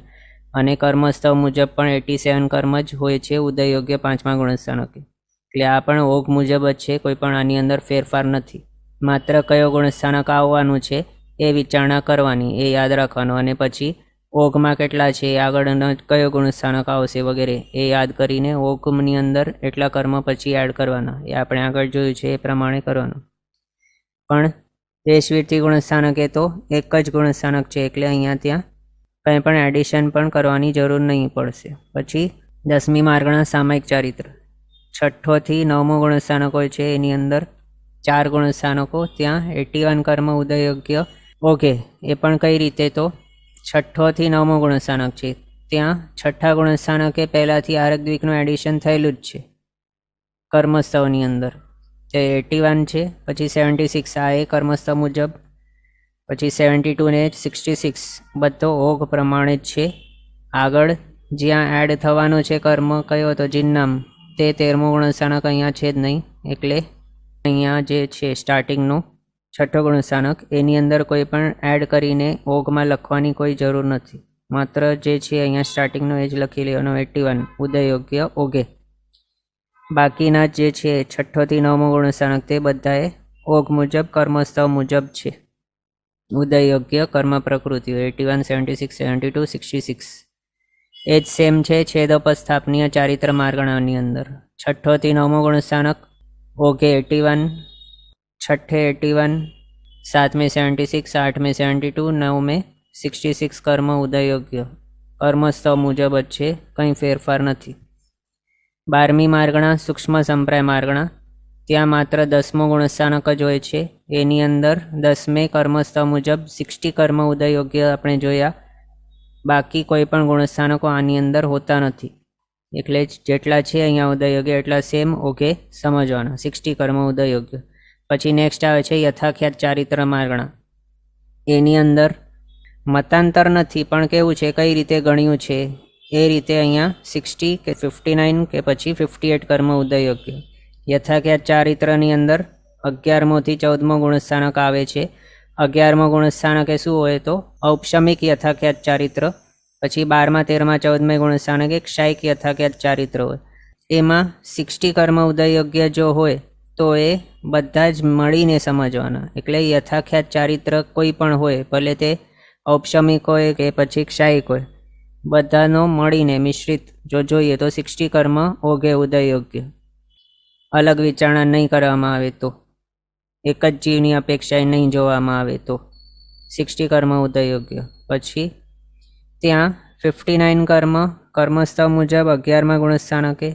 અને કર્મસ્થવ મુજબ પણ 87 કર્મ જ હોય છે ઉદયોગ્ય 5મા ગુણસ્થાનકે. એટલે આ પણ ઓગ મુજબ જ છે, કોઈ પણ આની અંદર ફેરફાર નથી. માત્ર કયો ગુણસ્થાનક આવવાનું છે એ વિચારણા કરવાની, એ યાદ રાખવાનું. અને પછી ઓગમાં કેટલા છે, આગળનો કયો ગુણસ્થાનક આવશે વગેરે એ યાદ કરીને ઓગની અંદર એટલા કર્મ પછી એડ કરવાના. એ આપણે આગળ જોયું છે એ પ્રમાણે કરવાનું. પણ દેશવીતિ ગુણસ્થાનકે તો એક જ ગુણસ્થાનક છે, એટલે અહીંયા ત્યાં કંઈ પણ એડિશન પણ કરવાની જરૂર નહીં પડશે. પછી 10મી માર્ગણા સામાયિક ચારિત્ર, 6થોથી 9મો ગુણસ્થાનક હોય છે, એની અંદર 4 ગુણસ્થાનકો, ત્યાં 81 કર્મ ઉદયોગ્ય ઓકે. એ પણ કઈ રીતે? તો 6થોથી 9મો ગુણસ્થાનક છે, ત્યાં 6થા ગુણસ્થાનકે પહેલાંથી આરગદ્વિકનું એડિશન થયેલું જ છે કર્મસ્થવની અંદર, તે 81 છે. પછી 76 આ એ કર્મસ્થવ મુજબ, પછી 72 ને 66 બધો ઓગ પ્રમાણે જ છે. આગળ જ્યાં એડ થવાનો છે કર્મ કયો તો જિન્નામ, તે 13મો ગુણસ્થાનક અહીંયા છે જ નહીં, એટલે અહીંયા જે છે સ્ટાર્ટિંગનું 6થો ગુણસ્થાનક, એની અંદર કોઈ પણ એડ કરીને ઓગમાં લખવાની કોઈ જરૂર નથી. માત્ર જે છે અહીંયા સ્ટાર્ટિંગનો એ જ લખી લેવાનો 81 ઉદયોગ્ય ઓગે. બાકીના જે છે 6થોથી 9મો ગુણસ્થાનક તે બધાએ ઓગ મુજબ કર્મસ્થવ મુજબ છે ઉદયોગ્ય કર્મ પ્રકૃતિઓ 81, 76, 72, 66 એ જ સેમ છે છેદોપસ્થાપનીય ચારિત્ર માર્ગણાની અંદર. 6થોથી 9મો ગુણસ્થાનક ઓગે 81, 6ઠે 81, 7મે 76, 8મે 72, 9મે 66 કર્મ ઉદયોગ્ય કર્મસ્થવ મુજબ જ છે, કંઈ ફેરફાર નથી. 12મી માર્ગણા સૂક્ષ્મ સંપ્રાય માર્ગણા, ત્યાં માત્ર 10મો ગુણસ્થાનક જ હોય છે. એની અંદર 10મે કર્મસ્થવ મુજબ 60 કર્મ ઉદયોગ્ય આપણે જોયા. બાકી કોઈ પણ ગુણસ્થાનકો આની અંદર હોતા નથી, એટલે જેટલા છે અહીંયા ઉદયોગ્ય એટલા સેમ ઓકે સમજવાના, 60 કર્મ ઉદયોગ્ય. પછી નેક્સ્ટ આવે છે યથાખ્યાત ચારિત્ર માર્ગણા, એની અંદર મતાંતર નથી, પણ કેવું છે કઈ રીતે ગણ્યું છે એ રીતે અહીંયા 60 કે 59 કે પછી 58 કર્મ ઉદયયોગ્ય. યથાખ્યાત ચારિત્રની અંદર 11મોથી 14મો ગુણસ્થાનક આવે છે. 11મો ગુણસ્થાનક એ શું હોય તો ઔપશમિક યથાખ્યાત ચારિત્ર, પછી 12મા 13મા 14મા ગુણસ્થાનક એક ક્ષાયિક યથાખ્યાત ચારિત્ર હોય. એમાં 60 કર્મ ઉદયયોગ્ય જો હોય તો એ બધા જ મળીને સમજવાના. એટલે યથાખ્યાત ચારિત્ર કોઈ પણ હોય, ભલે તે ઔપશમિક હોય કે પછી ક્ષાયિક હોય, બધાનો મળીને મિશ્રિત જો જોઈએ તો 60 કર્મ ઓઘે ઉદયયોગ્ય. અલગ વિચારણા નહીં કરવામાં આવે તો, એક જ જીવની અપેક્ષાએ નહીં જોવામાં આવે તો 60 કર્મ ઉદયયોગ્ય. પછી ત્યાં 59 કર્મ કર્મસ્થ મુજબ 11મા ગુણસ્થાનકે,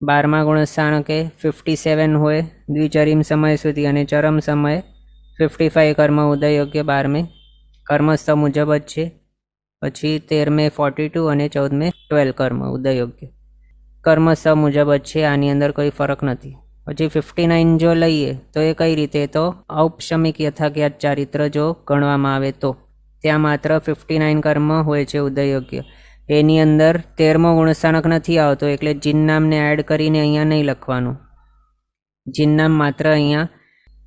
12મા ગુણસ્થાનકે 57 હોય દ્વિચરીમ સમય સુધી, અને ચરમ સમયે 55 કર્મ ઉદયયોગ્ય 12મે કર્મસ્થ મુજબ જ છે. પછી 13મે 42 અને 14મે 12 કર્મ ઉદયયોગ્ય કર્મસ્થ મુજબ જ છે, આની અંદર કોઈ ફરક નથી. પછી 59 જો લઈએ તો એ કઈ રીતે, તો ઔપશમિક યથાખ્યાત ચારિત્ર જો ગણવામાં આવે તો ત્યાં માત્ર 59 કર્મ હોય છે ઉદયયોગ્ય. એની અંદર 13મો ગુણસ્થાનક નથી આવતો, એટલે જીનનામને એડ કરીને અહીંયા નહીં લખવાનું. જીનનામ માત્ર અહીંયા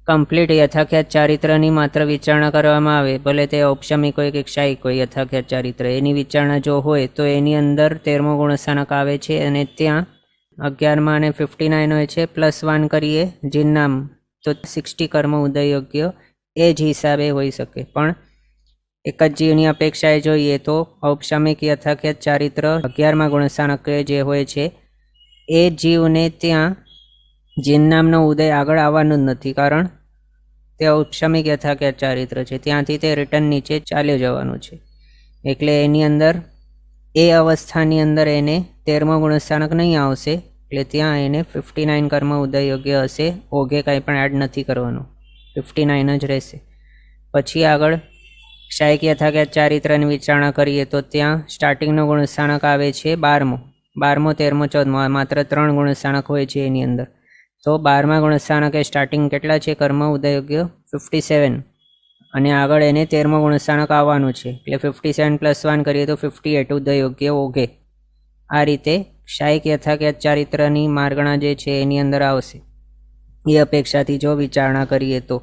કમ્પ્લીટ યથાખ્યાત ચારિત્રની માત્ર વિચારણા કરવામાં આવે, ભલે તે ઔપશમિક હોય કે ક્ષાયિક હોય. યથાખ્યાત ચારિત્ર એની વિચારણા જો હોય તો એની અંદર 13મો ગુણસ્થાનક આવે છે, અને ત્યાં 11મા અને 59 હોય છે. +1 કરીએ જીનનામ તો 60 કર્મ ઉદયયોગ્ય એ જ હિસાબે હોઈ શકે. પણ એક જ જીવની અપેક્ષાએ જોઈએ તો ઔપશમિક યથાખ્યાત ચારિત્ર 11મા ગુણસ્થાનક જે હોય છે એ જીવને ત્યાં જીનનામનો ઉદય આગળ આવવાનું જ નથી, કારણ તે ઔપશમિક યથાખ્યાત ચારિત્ર છે. ત્યાંથી તે રિટર્ન નીચે ચાલ્યો જવાનું છે. એટલે એની અંદર એ અવસ્થાની અંદર એને 13મો ગુણસ્થાનક નહીં આવશે, એટલે ત્યાં એને 59 કર્મ ઉદયયોગ્ય હશે. ઓઘે કાંઈ પણ એડ નથી કરવાનું, 59 જ રહેશે. પછી આગળ ક્ષાયિક યથાખ્યાત ચારિત્રની વિચારણા કરીએ તો ત્યાં સ્ટાર્ટિંગનો ગુણસ્થાનક આવે છે 12મો, 13મો 14મો, માત્ર 3 ગુણસ્થાનક હોય છે એની અંદર. તો 12મા ગુણસ્થાનકે સ્ટાર્ટિંગ કેટલા છે કર્મ ઉદયયોગ્ય 57, અને આગળ એને 13મો ગુણસ્થાનક આવવાનું છે, એટલે 57 + 1 કરીએ તો 58 ઉદયયોગ્ય ઓઘે. આ રીતે ક્ષાયિક યથાખ્યાત ચારિત્રની માર્ગણા જે છે એની અંદર આવશે. એ અપેક્ષાથી જો વિચારણા કરીએ તો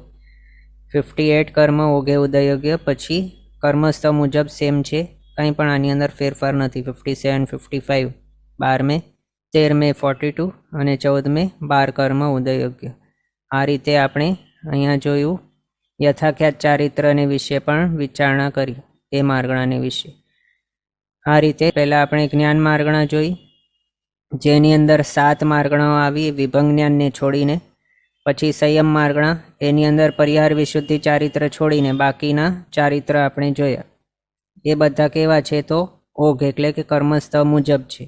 58 કર્મ ઓઘે ઉદયયોગ્ય. પછી કર્મસ્થ મુજબ સેમ છે, કંઈ પણ આની અંદર ફેરફાર નથી. 57 55 12મે 13મે 42 અને 14મે 12 કર્મ ઉદયયોગ્ય. આ રીતે આપણે અહીંયા જોયું યથાખ્યાત ચારિત્રને વિશે પણ વિચારણા કરી, એ માર્ગણાને વિશે. આ રીતે પહેલાં આપણે જ્ઞાન માર્ગણા જોઈ, જેની અંદર 7 માર્ગણાઓ આવી વિભંગ જ્ઞાનને છોડીને. પછી સંયમ માર્ગણા, એની અંદર પરિહાર વિશુદ્ધિ ચારિત્ર છોડીને બાકીના ચારિત્ર આપણે જોયા. એ બધા કેવા છે તો ઓઘ એટલે કે કર્મસ્થ મુજબ છે.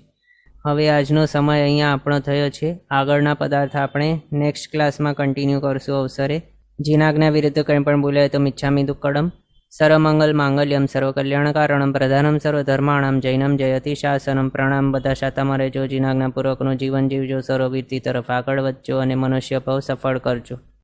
હવે આજનો સમય અહીંયા આપણો થયો છે. આગળના પદાર્થ આપણે નેક્સ્ટ ક્લાસમાં કન્ટિન્યુ કરશું અવસરે. જીનાજ્ઞા વિરુદ્ધ કંઈ પણ બોલાય તો મિચ્છામિ દુક્કડમ. સર્વમંગલ માંગલ્યમ સર્વકલ્યાણકારણમ પ્રધાનમ સર્વધર્માણામ જૈનમ જયતિ શાસનમ. પ્રણામ. બધા શાતામાં રહેજો, જીનાજ્ઞાપૂર્વકનું જીવન જીવજો, સર્વવીરતી તરફ આગળ વધજો અને મનુષ્ય ભાવ સફળ કરજો.